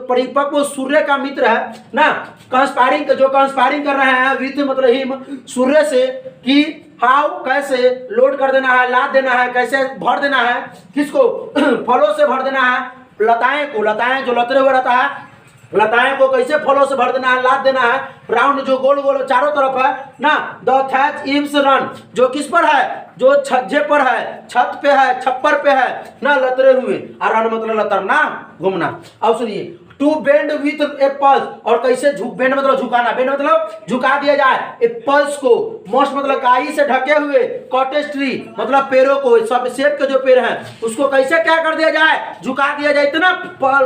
परिपक्व सूर्य का मित्र है ना। कंस्पायरिंग कर रहे हैं विथ मतलब हिम, सूर्य से, कि हाउ कैसे, लोड कर देना है, लाद देना है, कैसे भर देना है, किसको, फलों से भर देना है, लताएं को, लताएं जो लतरे हुए रहता है, लताएं को कैसे फलों से भर देना है, लाद देना है। राउंड जो गोल गोल चारों तरफ है ना। द थैच ईव्स रन, जो किस पर है, जो छज्जे पर है, छत पे है, छप्पर पे है ना, लतरे हुए, और रन मतलब लतरना, घूमना। अब सुनिए, to bend with a pulse, और कैसे बेंड मतलब झुकाना, बेंड मतलब झुका दिया जाए ए पल्स को, मोस्ट मतलब काई से ढके हुए कॉटेज ट्री मतलब पेड़ों को, सब सेब के जो पेड़ हैं उसको कैसे क्या कर दिया जाए, झुका दिया जाए, इतना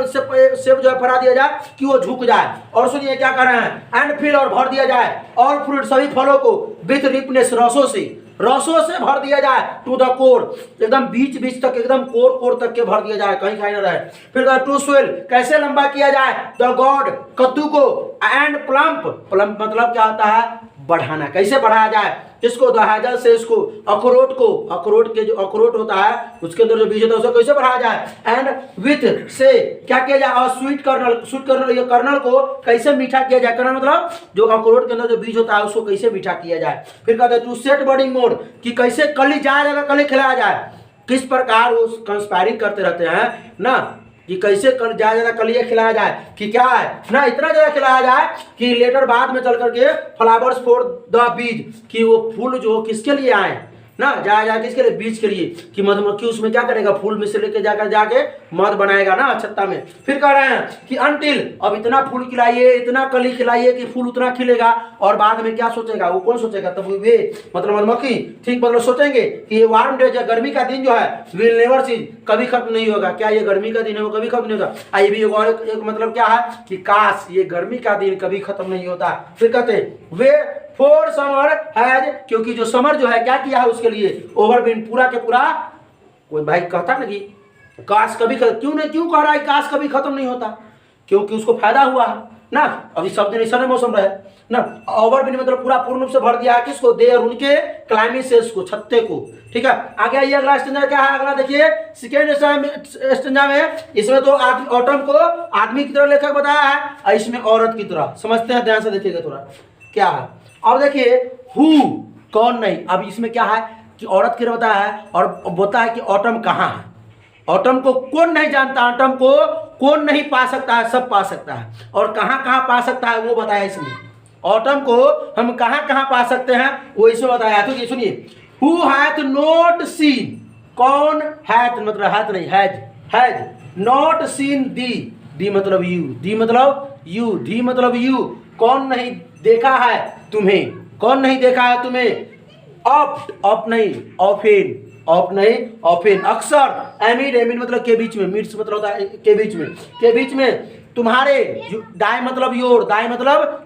सेब जो है फरा दिया जाए कि वो झुक जाए। और सुनिए क्या कर रहे हैं, एंड फिल और भर दिया जाए ऑल फ्रूट सभी फलों को विथ रिपनेस रसों से भर दिया जाए टू द कोर, एकदम बीच बीच तक एकदम कोर तक के भर दिया जाए, कहीं कहीं ना रहे। फिर टू स्वेल कैसे लंबा किया जाए द गॉड कद्दू को, एंड प्लम्प मतलब क्या होता है, बढ़ाना, कैसे बढ़ाया जाए किसको, द हैजल से इसको, अखरोट को, अखरोट के जो अखरोट होता है उसके अंदर जो बीज होता है उसे कैसे बढ़ाया जाए, एंड विथ से क्या किया जाए, और स्वीट कर्नल ये कर्नल को कैसे मीठा किया जाए, कर्नल मतलब जो अखरोट के अंदर जो बीज होता है उसको कैसे मीठा किया जाए। फिर कहते हैं टू सेट बर्डिंग मोड कि कैसे कली जाएगा, कली खिलाया जाए, किस प्रकार वो कंस्पायरिंग करते रहते हैं ना, कि कैसे ज्यादा कलिया खिलाया जाए, कि क्या है ना, इतना ज्यादा खिलाया जाए कि लेटर बाद में चल करके फ्लावर्स फॉर द बीज, कि वो फूल जो किसके लिए आए ना, जाया किसके लिए, बीज के लिए, कि मधुमक्खी उसमें क्या करेगा, फूल में से लेके जाके मध बनाएगा ना छत्ता में। फिर कह रहे हैं कि अनटिल, अब इतना फूल खिलाइए, इतना कली खिलाइए कि फूल उतना खिलेगा, और बाद में क्या सोचेगा, वो कौन सोचेगा, तब वे मतलब मधुमक्खी ठीक मतलब सोचेंगे कि ये वार्म डे जो गर्मी का दिन जो है विल नेवर सीज, कभी खत्म नहीं होगा, क्या ये गर्मी का दिन है वो कभी खत्म नहीं होगा। ये भी एक मतलब क्या है कि काश ये गर्मी का दिन कभी खत्म नहीं होता। फिर कहते हैं वे फॉर समर हैज, क्योंकि जो समर जो है क्या किया है उसके लिए, ओवर बीन पूरा के पूरा, कोई भाई कहता ना कि काश कभी क्यों कह रहा है काश कभी खत्म नहीं होता, क्योंकि उसको फायदा हुआ है ना, अभी सब दिन ऐसा मौसम रहे ना, ओवर बीन मतलब पूरा पूर्ण रूप से भर दिया है किसको, दे और उनके क्लाइमेट सेल्स को, छत्ते को। ठीक है, आगे आइए अगला स्टेंजा क्या है, अगला देखिए सेकेंड स्टेंजा में, इसमें तो ऑटम को आदमी की तरह लेखक बताया है और इसमें औरत की तरह, समझते हैं, ध्यान से देखिएगा थोड़ा क्या है। अब देखिए हु, कौन नहीं, अब इसमें क्या है कि औरत की बताया है और बोलता है कि ऑटम कहाँ है, ऑटम को कौन नहीं जानता, ऑटम को कौन नहीं पा सकता है, सब पा सकता है, और कहाँ कहाँ पा सकता है वो बताया इसमें, ऑटम को हम कहाँ कहाँ पा सकते हैं वो इसमें बताया। तो ये सुनिए, हु हैथ नॉट सीन, कौन हैथ मतलब हैथ नहीं, हैज नॉट सीन दी मतलब यू, दी मतलब यू, दी मतलब यू, कौन नहीं देखा है तुम्हें, कौन नहीं देखा है तुम्हें, ऑफ नहीं, ऑफेन अक्सर, एमिन मतलब के बीच में, मिड्स मतलब होता है के बीच में तुम्हारे, दाई मतलब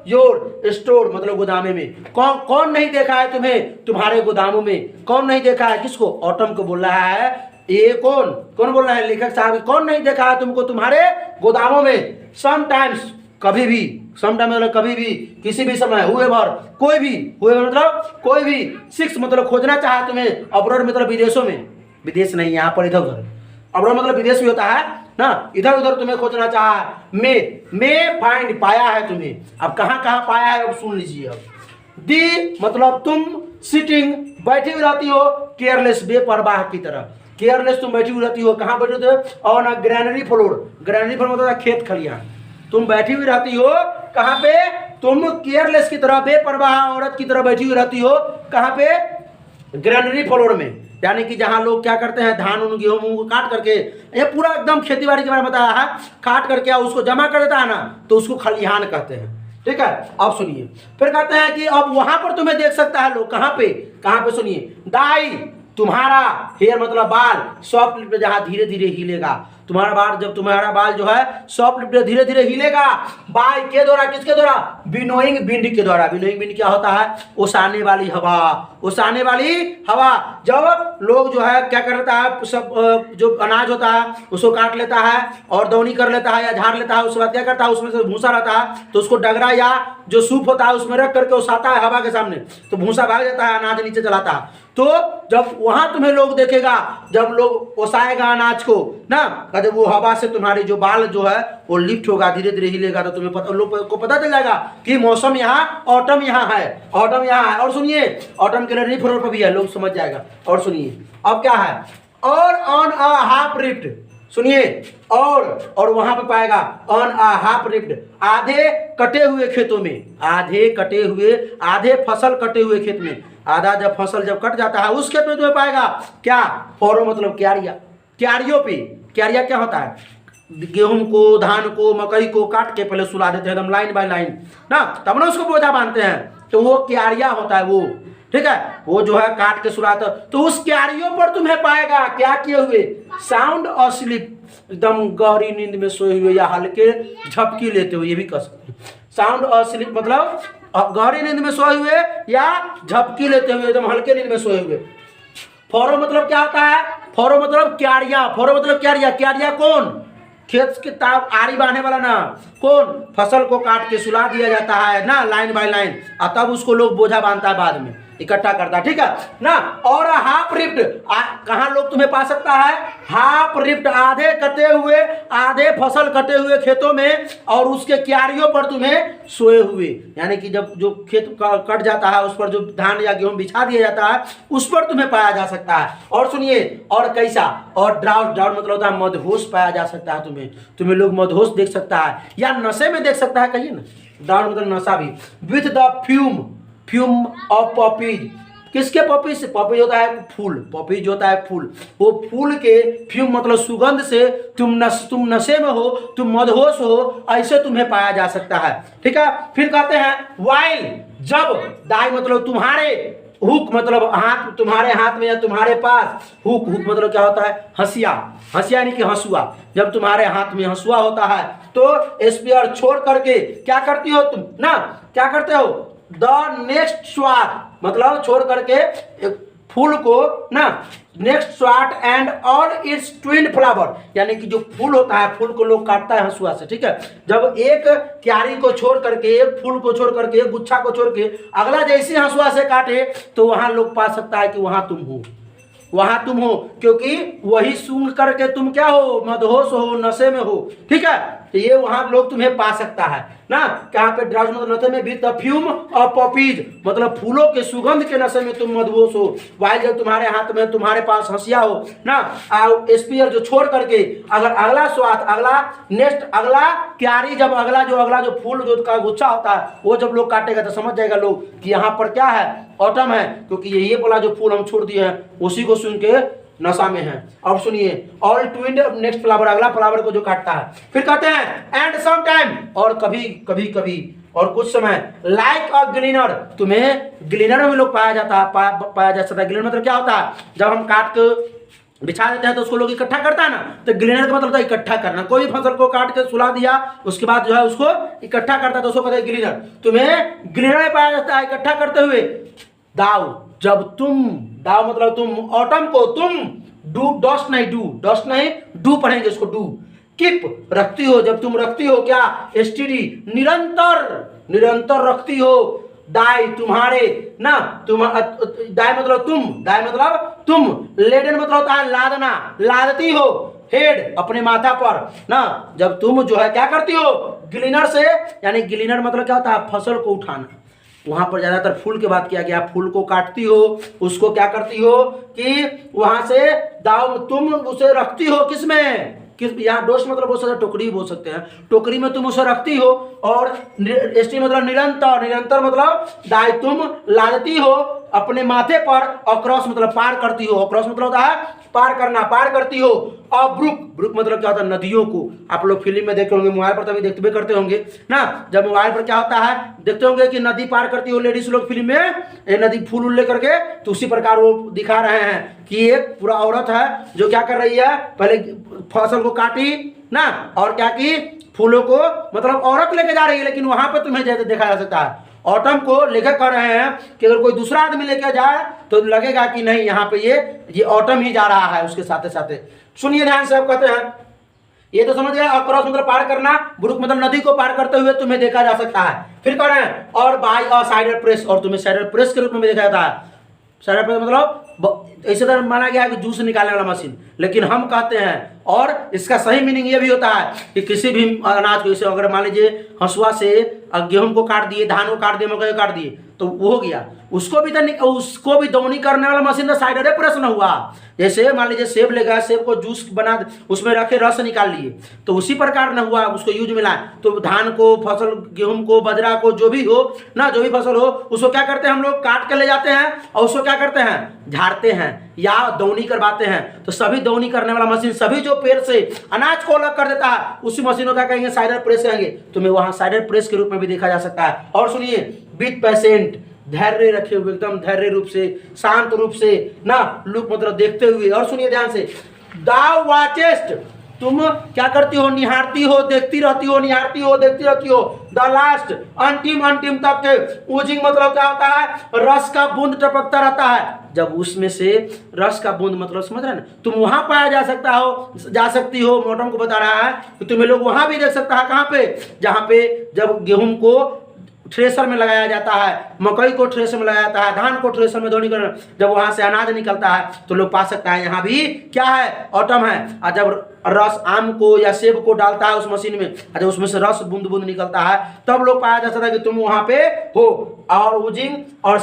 योर, स्टोर मतलब गोदामे में, कौन नहीं देखा है तुम्हें तुम्हारे गोदामों में, कौन नहीं देखा है किसको, ऑटम को बोल रहा है, ये कौन बोल रहा है, लेखक साहब, कौन नहीं देखा है तुमको तुम्हारे गोदामों में, समटाइम्स कभी भी, समटाइम मतलब कभी भी, किसी भी समय, हुएवर कोई भी, हुएवर मतलब कोई भी, सिक्स मतलब खोजना चाहा तुम्हें, अब्रॉड मतलब विदेशों में, विदेश नहीं यहाँ पर इधर उधर, अब्रॉड मतलब विदेश भी होता है ना, इधर उधर तुम्हें खोजना चाहा, मे फाइंड पाया है तुम्हें, अब कहाँ कहाँ पाया है अब सुन लीजिए। अब दी मतलब तुम, सिटिंग बैठी हुई रहती हो, केयरलेस बेपरवाह की तरह, केयरलेस तुम बैठी हुई रहती हो, कहाँ बैठे होते हो, और ना ग्रैनरी फ्लोर मतलब खेत खलियान, तुम बैठी हुई रहती हो कहाँ पे, तुम केयरलेस की तरह बेपरवाह औरत की तरह बैठी हुई रहती हो, कहाँ पे, ग्रैनरी फ्लोर में, यानी कि जहाँ लोग क्या करते हैं, धान उन गेहूं को काट करके, ये पूरा एकदम खेती बाड़ी के बारे में बताया है, काट करके उसको जमा कर देता है ना, तो उसको खलिहान कहते हैं। ठीक है, अब सुनिए, फिर कहते हैं कि अब वहां पर तुम्हें देख सकता है लोग, कहाँ पे सुनिए, दाई तुम्हारा, हेयर मतलब बाल, सॉफ्ट लिप जहाँ धीरे धीरे हिलेगा, तुम्हारा बाल, जब तुम्हारा बाल जो है सॉफ्ट लिप धीरे धीरे हिलेगा, बाय के द्वारा, किसके द्वारा, विनोइंग विंड के द्वारा। विनोइंग विंड क्या होता है, ओसाने वाली हवा, ओसाने वाली हवा, जब लोग जो है क्या करता है, सब जो अनाज होता है उसको काट लेता है और दौनी कर लेता है या झाड़ लेता है, उसके बाद क्या करता है, उसमें से भूसा रहता है तो उसको डगरा या जो सूप होता है उसमें रख करके ओसाता है हवा के सामने, तो भूसा भाग जाता है, अनाज नीचे चलाता है। तो जब वहां तुम्हें लोग देखेगा, जब लोग ओसाएगा अनाज को ना, जब वो हवा से तुम्हारी जो बाल जो है वो लिफ्ट होगा, धीरे धीरे हिलेगा, तो तुम्हें लोग को पता चल जाएगा कि मौसम यहाँ, ऑटम यहाँ है, ऑटम यहाँ है। और सुनिए, ऑटम के लिए फ्लोर पर भी है, लोग समझ जाएगा। और सुनिए अब क्या है, और ऑन अ हाफ रिफ्ट, सुनिए, और वहां पे पाएगा ऑन अ हाफ रिफ्ट, आधे कटे हुए खेतों में, आधे फसल कटे हुए खेत में, आधा जब फसल जब कट जाता है उस खेत में तुम्हें पाएगा क्या, फौरो मतलब क्यारिया, क्यारियों पे, क्यारिया क्या होता है, गेहूं को, धान को, मकई को काट के पहले सुला देते हैं एकदम लाइन बाय लाइन ना, तब ना उसको बोझा बांधते हैं। तो वो क्यारिया होता है वो, ठीक है, वो जो है काट के सुलाता। तो उस क्यारियों पर तुम्हें पाएगा क्या किए हुए, साउंड अस्लीप, एकदम गहरी नींद में सोए हुए या हल्के झपकी लेते हुए, ये भी कह सकते हैं। साउंड अस्लीप मतलब गहरी नींद में सोए हुए या झपकी लेते हुए, एकदम हल्के नींद में सोए हुए। फौरो मतलब क्या होता है, फौरो मतलब क्यारिया, फौरो मतलब क्यारिया। क्यारिया कौन, खेत के ताब आरी बांधने वाला ना, कौन, फसल को काट के सुला दिया जाता है ना लाइन बाय लाइन, और तब उसको लोग बोझा बांधता है, बाद में इकट्ठा करता है, ठीक है ना। और हाफ रिप्ड कहाँ लोग तुम्हें पा सकता है, हाफ रिप्ड आधे कटे हुए, आधे फसल कटे हुए खेतों में, और उसके क्यारियों पर तुम्हें सोए हुए, यानी कि जब जो खेत कट जाता है उस पर जो धान या गेहूं बिछा दिया जाता है उस पर तुम्हें पाया जा सकता है। और सुनिए, और कैसा, और ड्राउट, ड्राउट मतलब होता है मदहोश पाया जा सकता है तुम्हें लोग मदहोश देख सकता है या नशे में देख सकता है, कहिए ना, ड्राउट मतलब नशा भी। With the fume of poppies, किसके पॉपीज से, पॉपीज होता है फूल, पॉपीज होता है फूल, वो फूल के फ्यूम मतलब सुगंध से तुम नशे में हो, तुम मदहोश हो, ऐसे तुम्हें पाया जा सकता है, ठीक है। फिर कहते हैं वाइल, जब, दाई मतलब तुम्हारे, हुक मतलब हाथ, तुम्हारे हाथ में या तुम्हारे पास, हुक मतलब क्या होता है, हंसिया, हंसिया यानी कि हंसुआ, जब तुम्हारे हाथ में हंसुआ होता है तो स्पेयर छोड़ करके क्या करती हो तुम ना, क्या करते हो, द नेक्स्ट स्वाट मतलब छोड़ करके फूल को ना, next swat and all its twin flower, यानी कि जो फूल होता है, फूल को लोग काटता है हंसुआ से, ठीक है। जब एक क्यारी को छोड़ करके, एक फूल को छोड़ करके, एक गुच्छा को छोड़ के अगला जैसे हंसुआ से काटे तो वहां लोग पा सकता है कि वहां तुम हो, वहां तुम हो, क्योंकि वही सूंघ करके तुम क्या हो, मदहोश हो, नशे में हो, ठीक है। तो ये वहां लोग तुम्हें पा सकता है ना, कहाँ पे, ड्राउट मतलब नशे में, भी फ्यूम और पॉपीज मतलब फूलों के सुगंध के नशे में तुम मदहोश हो, वाइल जब तुम्हारे हाथ में, तुम्हारे पास हंसिया हो ना, स्पीयर जो छोड़ करके अगर अगला स्वाद, अगला नेक्स्ट, अगला क्यारी, जब अगला जो फूल जो का गुच्छा होता है वो जब लोग काटेगा तो समझ जाएगा लोग कि यहाँ पर क्या है, ऑटम है, क्योंकि ये वाला जो फूल हम छोड़ दिए हैं उसी को सुन के नशा में है। अब सुनिए, ऑल ट्विंड नेक्स्ट फ्लावर, अगला फ्लावर को जो काटता है। फिर कहते हैं एंड सम टाइम, और कभी और कुछ समय, लाइक अ ग्लीनर, तुम्हें ग्लीनर में लोग पाया जाता है, पाया जा सकता है। ग्लीनर मतलब क्या होता है, जब हम काट के बिछा देते हैं तो उसको लोग इकट्ठा करता है ना, तो ग्लीनर का मतलब होता है इकट्ठा करना। कोई फसल को काट के सुला दिया उसके बाद जो है उसको इकट्ठा करता है तो उसको कहते हैं ग्लीनर। तुम्हें ग्लीनर में पाया जाता है इकट्ठा करते हुए। दाव, जब तुम, दाव मतलब तुम, ऑटम को तुम डू, डस्ट नहीं डू पढ़ेंगे इसको, डू, कीप रखती हो, जब तुम रखती हो क्या, एसटीडी निरंतर रखती हो, दाई तुम्हारे ना, दाई मतलब तुम, लेडन मतलब होता है लादना, लादती हो, हेड अपने माथा पर ना, जब तुम जो है क्या करती हो, ग्लीनर से, यानी ग्लीनर मतलब क्या होता है, फसल को उठाना। वहां पर ज्यादातर फूल की बात किया गया, फूल को काटती हो, उसको क्या करती हो कि वहां से दाव, तुम उसे रखती हो किसमें, किस, यहाँ डोस मतलब बोल सकते हैं, टोकरी बोल सकते हैं, टोकरी में तुम उसे रखती हो। और एसटी मतलब निरंतर मतलब दाई तुम लादती हो अपने माथे पर, और क्रॉस मतलब पार करती हो, क्रॉस मतलब होता है पार करना, पार करती हो। और ब्रुक मतलब क्या होता है, नदियों को, आप लोग फिल्म में देखे होंगे, मोबाइल पर तभी देखते करते होंगे ना, जब मोबाइल पर क्या होता है देखते होंगे कि नदी पार करती हो लेडीज लोग फिल्म में, ये नदी फूल लेकर के, तो उसी प्रकार वो दिखा रहे हैं कि एक पूरा औरत है जो क्या कर रही है, पहले फसल को काटी ना, और क्या की, फूलों को मतलब औरत लेके जा रही है, लेकिन वहां पर तुम्हें जैसे देखा जा सकता है ऑटम को लेकर कर रहे हैं कि अगर कोई दूसरा आदमी लेकर जाए तो लगेगा कि नहीं यहाँ पे ये ऑटम ही जा रहा है उसके साथ साथ। सुनिए ध्यान से, आप कहते हैं ये तो समझ गया, अक्रॉस मतलब पार करना, ब्रुक मतलब नदी को पार करते हुए तुम्हें देखा जा सकता है। फिर कह रहे हैं और बाय अ साइडर प्रेस, और तुम्हें साइडर प्रेस के रूप में देखा जाता है। साइडर प्रेस मतलब ऐसे तरह माना गया है कि जूस निकालने वाला मशीन, लेकिन हम कहते हैं, और इसका सही मीनिंग ये भी होता है कि किसी भी अनाज को, जैसे अगर मान लीजिए हंसुआ से गेहूं को काट दिए, धान को काट दिए, मकई को काट दिए, तो वो हो गया, उसको भी दौनी करने वाला मशीन तो साइडरे प्रेस न हुआ। जैसे मान लीजिए सेब ले गया, सेब को जूस बना उसमें रखे रस निकाल लिए, तो उसी प्रकार न हुआ, उसको यूज मिला। तो धान को, फसल, गेहूं को, बजरा को, जो भी हो ना, जो भी फसल हो, उसको क्या करते हैं हम लोग, काट के ले जाते हैं और उसको क्या करते हैं, झाड़ते हैं या दौनी करवाते हैं। तो सभी दौनी करने वाला मशीन, सभी जो पेड़ से अनाज को अलग कर देता है, उसी मशीन को क्या कहेंगे, साइडर प्रेस कहेंगे। तुम्हें वहां साइडर प्रेस के रूप में भी देखा जा सकता है। और सुनिए, विथ पेशेंट, धैर्य रखे हुए, एकदम धैर्य रूप से, शांत रूप से ना, लुक मतलब देखते हुए। और सुनिए ध्यान से, दाउ वाचेस्ट, तुम क्या करती हो, निहारती हो, देखती रहती हो, निहारती हो, देखती रहती हो। द लास्ट, अंतिम तक के। ऊजिंग मतलब क्या होता है, रस का बूंद टपकता रहता है। जब उसमें से रस का बूंद मतलब समझ रहे हैं ना, तुम वहां पाया जा सकती हो। मॉडर्न को बता रहा है कि तुम्हें लोग वहां भी देख सकता है। कहां पे, जहां पे जब गेहूं को थ्रेसर में लगाया जाता है, मकई को थ्रेसर में लगाया जाता है, धान को थ्रेसर में धोनी कर, जब वहां से अनाज निकलता है तो लोग पा सकता है यहाँ भी क्या है, ऑटम है। और जब रस आम को या सेब को डालता है उस मशीन में, और जब उसमें से रस बूंद बूंद निकलता है, तब लोग पाया जा सकता है कि तुम वहां पे हो। और उजिंग और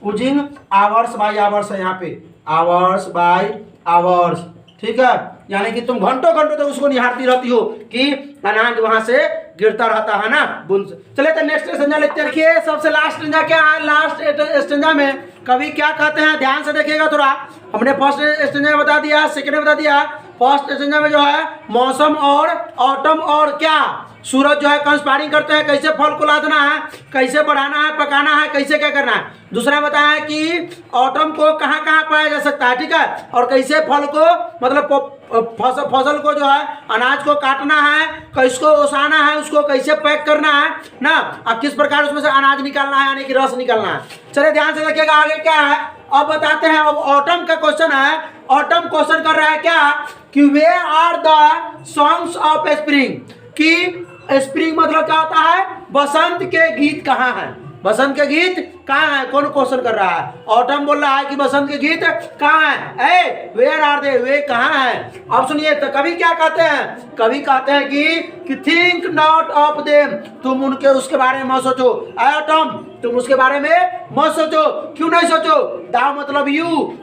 उजिंग आवर्स बाय आवर्स है, यहाँ पे आवर्स बाय आवर्स, ठीक है। यानी कि तुम घंटों घंटों तक उसको निहारती रहती हो कि अनाज वहां से गिरता रहता है ना, बूंद। चले तो नेक्स्ट स्टेंजा लिखते हैं। देखिए सबसे लास्ट स्टेंजा क्या है, लास्ट स्टेंजा में कवि क्या कहते हैं, ध्यान से देखिएगा थोड़ा। हमने फर्स्ट स्टेंजा में बता दिया, सेकंड में बता दिया। फर्स्ट स्टेंजा में जो है मौसम और ऑटम और क्या, सूरज जो है कंस्पायरिंग करते हैं, कैसे फल को लादना है, कैसे बढ़ाना है, पकाना है, कैसे क्या करना है। दूसरा बताया है कि ऑटम को कहाँ कहाँ पाया जा सकता है, ठीक है, और कैसे फल को मतलब फसल को जो है अनाज को काटना है, किसको ओसाना है, उसको कैसे पैक करना है ना, अब किस प्रकार उसमें से अनाज निकालना है, यानी कि रस निकालना है। चलिए ध्यान से देखिएगा आगे क्या है, अब बताते हैं। अब ऑटम का क्वेश्चन है, ऑटम क्वेश्चन कर रहा है क्या कि they are the songs of spring, कि स्प्रिंग मतलब क्या होता है, बसंत के गीत कहाँ हैं, बसंत के गीत कहाँ है, कौन क्वेश्चन कर रहा है। ऑटम बोल रहा है कि बसंत के गीत कहाँ है, ए वेयर आर दे, वे कहाँ है। अब सुनिए तो कवि क्या कहते हैं, कवि कहते हैं कि थिंक नॉट ऑफ देम, तुम उनके उसके बारे में मत सोचो। ऑटम तुम उसके बारे में मत सोचो, क्यों नहीं सोचो, दाव मतलब यू,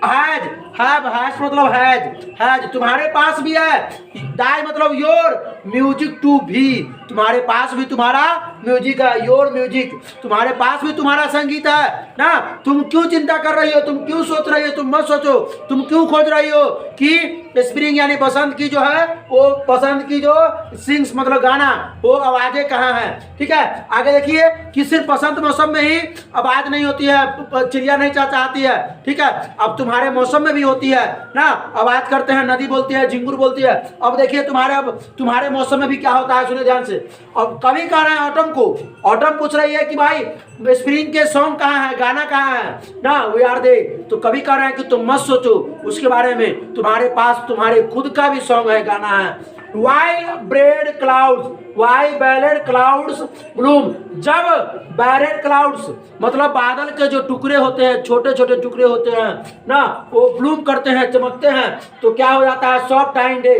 हैज, हैज मतलब हैज तुम्हारे पास भी है, दाई मतलब योर, म्यूजिक टू भी, तुम्हारे पास भी तुम्हारा म्यूजिक है, योर म्यूजिक, तुम्हारे पास भी तुम्हारा संगीत है ना। तुम क्यों चिंता कर रही हो, तुम क्यों सोच रही हो, तुम मत सोचो, तुम क्यों खोज रही हो कि स्प्रिंग यानी बसंत की जो है, वो बसंत की जो सिंग्स मतलब गाना, वो आवाजें कहाँ हैं, ठीक है। आगे देखिए कि सिर्फ बसंत मौसम में ही आवाज नहीं होती है, चिड़िया नहीं चाहती है, ठीक है, अब तुम्हारे मौसम में भी होती है ना, आवाज करते हैं, नदी बोलती है, झिंगुर बोलती है। अब देखिए तुम्हारे मौसम में भी क्या होता है, सुनिए ध्यान से। अब कवि कह रहे हैं ऑटम को, ऑटम पूछ रही है कि भाई स्प्रिंग के सॉन्ग कहाँ है, गाना कहाँ है ना, वे आर दे। तो कवि कह रहे हैं कि तुम मत सोचो उसके बारे में, तुम्हारे पास तुम्हारे खुद का भी सॉन्ग है, गाना है। While bread clouds, while barred clouds bloom, जब barred clouds मतलब बादल के जो टुकड़े होते हैं, छोटे छोटे टुकड़े होते हैं ना, वो ब्लूम करते हैं, चमकते हैं, तो क्या हो जाता है, सॉफ्ट टाइम डे,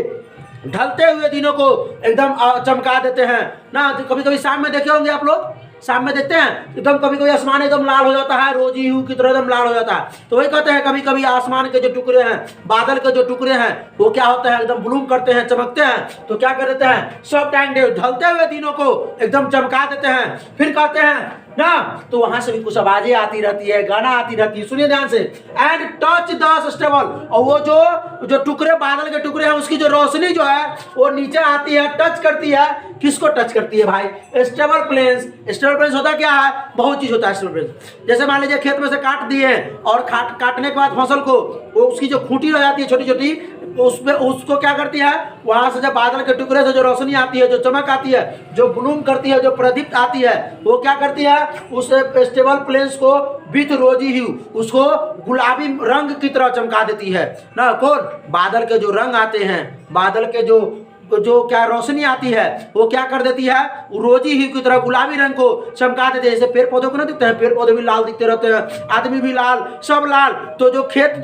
ढलते हुए दिनों को एकदम चमका देते हैं ना। तो कभी कभी शाम में देखे होंगे आप लोग, शाम में देखते हैं एकदम कभी कभी आसमान एकदम लाल हो जाता है, रोजी हूँ की तरह एकदम लाल हो जाता है। तो वही कहते हैं कभी कभी आसमान के जो टुकड़े हैं, बादल के जो टुकड़े हैं, वो क्या होते हैं, एकदम ब्लूम करते हैं, चमकते हैं। तो क्या कर देते हैं, सब टाइम डे, ढलते हुए दिनों को एकदम चमका देते हैं। फिर कहते हैं ना, तो वहां से भी कुछ आवाजें आती रहती है, गाना आती रहती है, सुनिए ध्यान से। एंड टच द स्टेबल, और वो जो टुकड़े, बादल के टुकड़े हैं, उसकी जो रोशनी जो है वो नीचे आती है, टच करती है, किसको टच करती है भाई, स्टेबल प्लेन्स। स्टेबल प्लेन्स होता क्या है, बहुत चीज होता है स्टेबल प्लेन्स। जैसे मान लीजिए खेत में से काट दिए और काटने के बाद फसल को, वो उसकी जो खूंटी रह जाती है छोटी छोटी, तो उसमें उसको क्या करती है, वहां से जब बादल के टुकड़े से जो रोशनी आती है, जो चमक आती है, जो ब्लूम करती है, जो प्रदीप्त आती है, वो क्या करती है, उस स्टेबल प्लेन्स को विथ रोजी ह्यू, उसको गुलाबी रंग की तरह चमका देती है ना। कौन, बादल के जो रंग आते हैं, बादल के जो क्या रोशनी आती है, वो क्या कर देती है, रोजी ह्यू की तरह गुलाबी रंग को चमका देती है। जैसे पेड़ पौधों को ना दिखते हैं, पेड़ पौधे भी लाल दिखते रहते हैं, आदमी भी लाल, सब लाल। तो जो खेत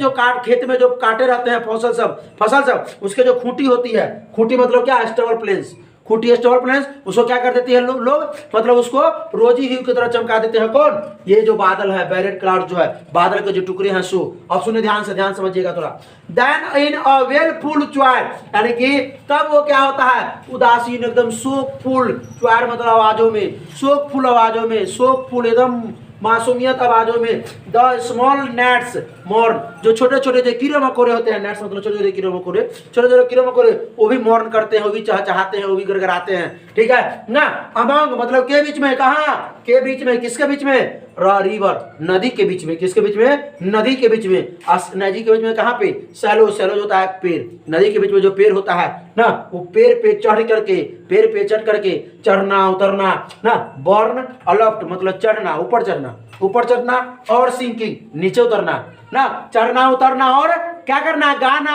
में जो काटे रहते हैं फसल सब, उसके जो खूंटी होती है, खूंटी मतलब क्या, स्टेबल प्लेन्स, खूटी टर्बुलेंस, उसको क्या कर देती है लोग, मतलब उसको रोजी ह्यू की तरह चमका देते हैं। कौन? ये जो बादल है, बैरेट क्लाउड जो है, बादल के जो टुकड़े हैं सो। अब सुनिए ध्यान से समझिएगा थोड़ा। देन इन अ वेलफुल च्वार, यानी कि तब वो क्या होता है, उदासीन एकदम शोकफुल, च्वार मतलब आवाजों में, शोकफुल आवाजों में, शोकफुल एकदम मासूमियत आवाजों में। द स्मॉल नेट्स मॉर्न, जो छोटे छोटे जो कीड़े मकोड़े होते हैं, नेट्स मतलब छोटे छोटे कीड़े मकोड़े, छोटे छोटे कीड़े मकोड़े, वो भी मॉर्न करते हैं, वो भी चहचहाते हैं, वो भी गड़गड़ाते हैं, ठीक है ना। अमंग मतलब के बीच में, कहा के बीच में, किसके बीच में, रिवर नदी के बीच में, किसके बीच में, नदी के बीच में, नदी के बीच में कहाँ पे, सैलो, सैलो होता है पेड़, नदी के बीच में जो पेड़ होता है ना, वो पेड़ पे चढ़ करके, पेड़ पे चढ़ करके चढ़ना उतरना ना, बॉर्न अलॉफ्ट मतलब चढ़ना, ऊपर चढ़ना, ऊपर चढ़ना, और सिंकिंग नीचे उतरना ना, चढ़ना उतरना, और क्या करना, गाना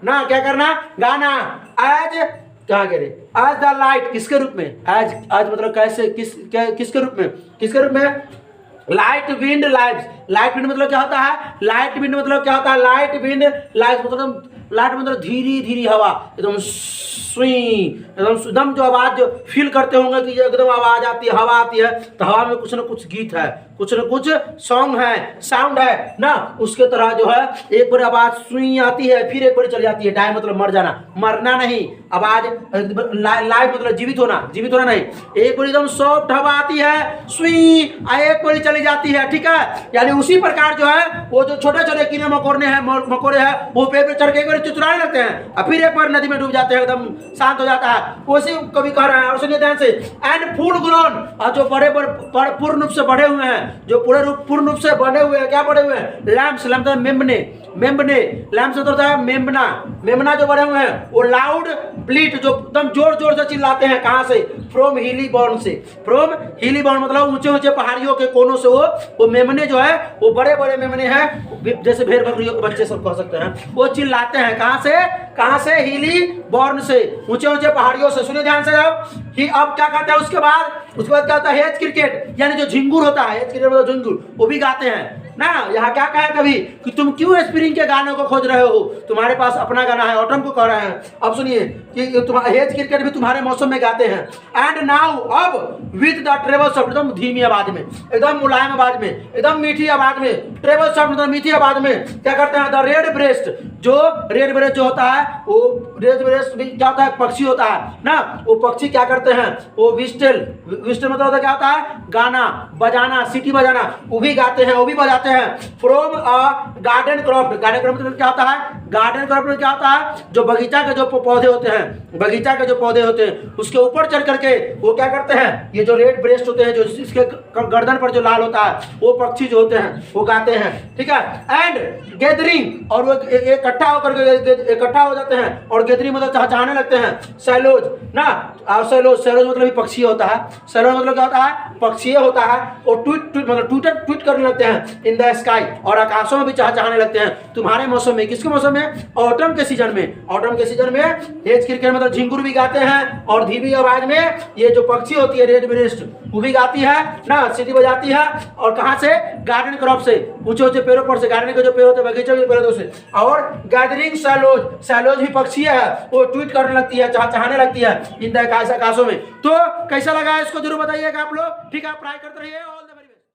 ना, क्या करना, गाना। एज क्या कह रहे, एज द लाइट, किसके रूप में, एज, आज मतलब कैसे, किसके रूप में, किसके रूप में, light wind lights. Light wind मतलब क्या होता है, लाइट विंड मतलब क्या होता है, लाइट विंड लाइट्स मतलब, लाइट मतलब धीरे धीरे हवा, एकदम सुई, एकदम जो आवाज जो फील करते होंगे कि एकदम आवाज आती है, हवा आती है, तो हवा में कुछ ना कुछ गीत है, कुछ ना कुछ सॉन्ग है, साउंड है ना, उसके तरह जो है एक बार आवाज सुई आती है, फिर एक बार चली जाती है। डाई मतलब मर जाना, मरना नहीं, आवाज लाइव मतलब जीवित होना, जीवित होना नहीं, एक बार एकदम सॉफ्ट हवा आती है, सुई, एक बार चली जाती है, ठीक है। यानी उसी प्रकार जो है वो जो छोटे छोटे कीड़े मकोड़े हैं वो पेड़ पे चढ़ के एक बार चुचुराने लगते हैं, और फिर एक बार नदी में डूब जाते हैं, एकदम शांत हो जाता है। उसी कवि कह रहे हैं, और सुनिए ध्यान से, एंड फुल ग्रोन, और जो बड़े पूर्ण रूप से बढ़े हुए हैं, जो पूर्ण रूप से बने हुए हैं, क्या बड़े हुए हैं, लैम्प्स, लैम्प मेमने, मेमने लैम्प से होता है मेमना, मेमना जो बने हुए हैं, वो लाउड ब्लीट, जो एकदम जोर जोर से चिल्लाते हैं, कहां से, फ्रॉम हिली बॉर्न से, फ्रॉम हिली बॉर्न मतलब ऊंचे ऊंचे पहाड़ियों के कोनों से वो मेमने जो है, वो बड़े बड़े मेमने हैं, जैसे भेड़ बकरियों के बच्चे सब कह सकते हैं, वो चिल्लाते हैं, कहां से, हिली बॉर्न से, ऊंचे ऊंचे पहाड़ियों से। सुनिए ध्यान से अब क्या कहते हैं, उसके बाद क्या होता है, हेज क्रिकेट, यानी जो झिंगुर होता है, हेज क्रिकेट मतलब झिंगुर, वो भी गाते हैं ना। यहाँ क्या कहा कभी कि तुम क्यों स्प्रिंग के गानों को खोज रहे हो, तुम्हारे पास अपना गाना है, ऑटम को कह रहे हैं। अब सुनिए कि तुम्हारा हेज क्रिकेट भी तुम्हारे मौसम में गाते हैं। एंड नाउ, अब विद द ट्रेबल साउंड, एकदम धीमी आवाज में, एकदम मुलायम आवाज में, एकदम मीठी आवाज में, ट्रेबल साउंड मतलब मीठी आवाज में क्या करते हैं, द रेड ब्रेस्ट, जो रेड ब्रेस्ट जो होता है, वो रेड ब्रेस्ट भी क्या होता है, पक्षी होता है ना, वो पक्षी क्या करते हैं, वो विस्टल मतलब क्या होता है, गाना बजाना, सीटी बजाना, वो भी गाते हैं, वो भी बजाते हैं। From a garden croft, garden croft मतलब क्या होता है, गार्डन क्रॉफ्ट में क्या होता है, जो बगीचा के जो पौधे होते हैं, बगीचा के जो पौधे होते हैं, उसके ऊपर चढ़ करके वो क्या करते हैं, ये जो रेड ब्रेस्ट होते हैं, जो इसके गर्दन पर जो लाल होता है, वो पक्षी जो होते हैं वो गाते हैं, ठीक है। एंड गैदरिंग, और वो इकट्ठा होकर के इकट्ठा हो जाते हैं, और गैदरिंग मतलब चहचहाने लगते हैं। सैलोज ना, सैलोज मतलब भी पक्षी होता है, सैलोज मतलब क्या होता है, पक्षी होता है, और ट्वीट करने लगते हैं इन द स्काई, और आकाशों में भी चहचहाने लगते हैं। तुम्हारे मौसम में, किसके मौसम में, ऑटम के सीजन में, ऑटम के सीजन में हेज क्रिकेट मतलब झिंगुर भी गाते हैं, और धीमी आवाज में ये जो पक्षी होती है रेड ब्रेस्ट, वो भी गाती है ना, सीटी बजाती है, और कहां से, गार्डन क्रॉप से, ऊंचे ऊंचे पेड़ों पर से, गार्डन के जो पेड़ होते हैं, बगीचे के पेड़ से। और गैदरिंग सैलोज, सैलोज भी पक्षी है, वो ट्वीट करने लगती है, चहचहाने लगती है इन द आकाशों में। तो कैसा लगा इसको जरूर बताइएगा आप लोग, ठीक है, ट्राई करते रहिए।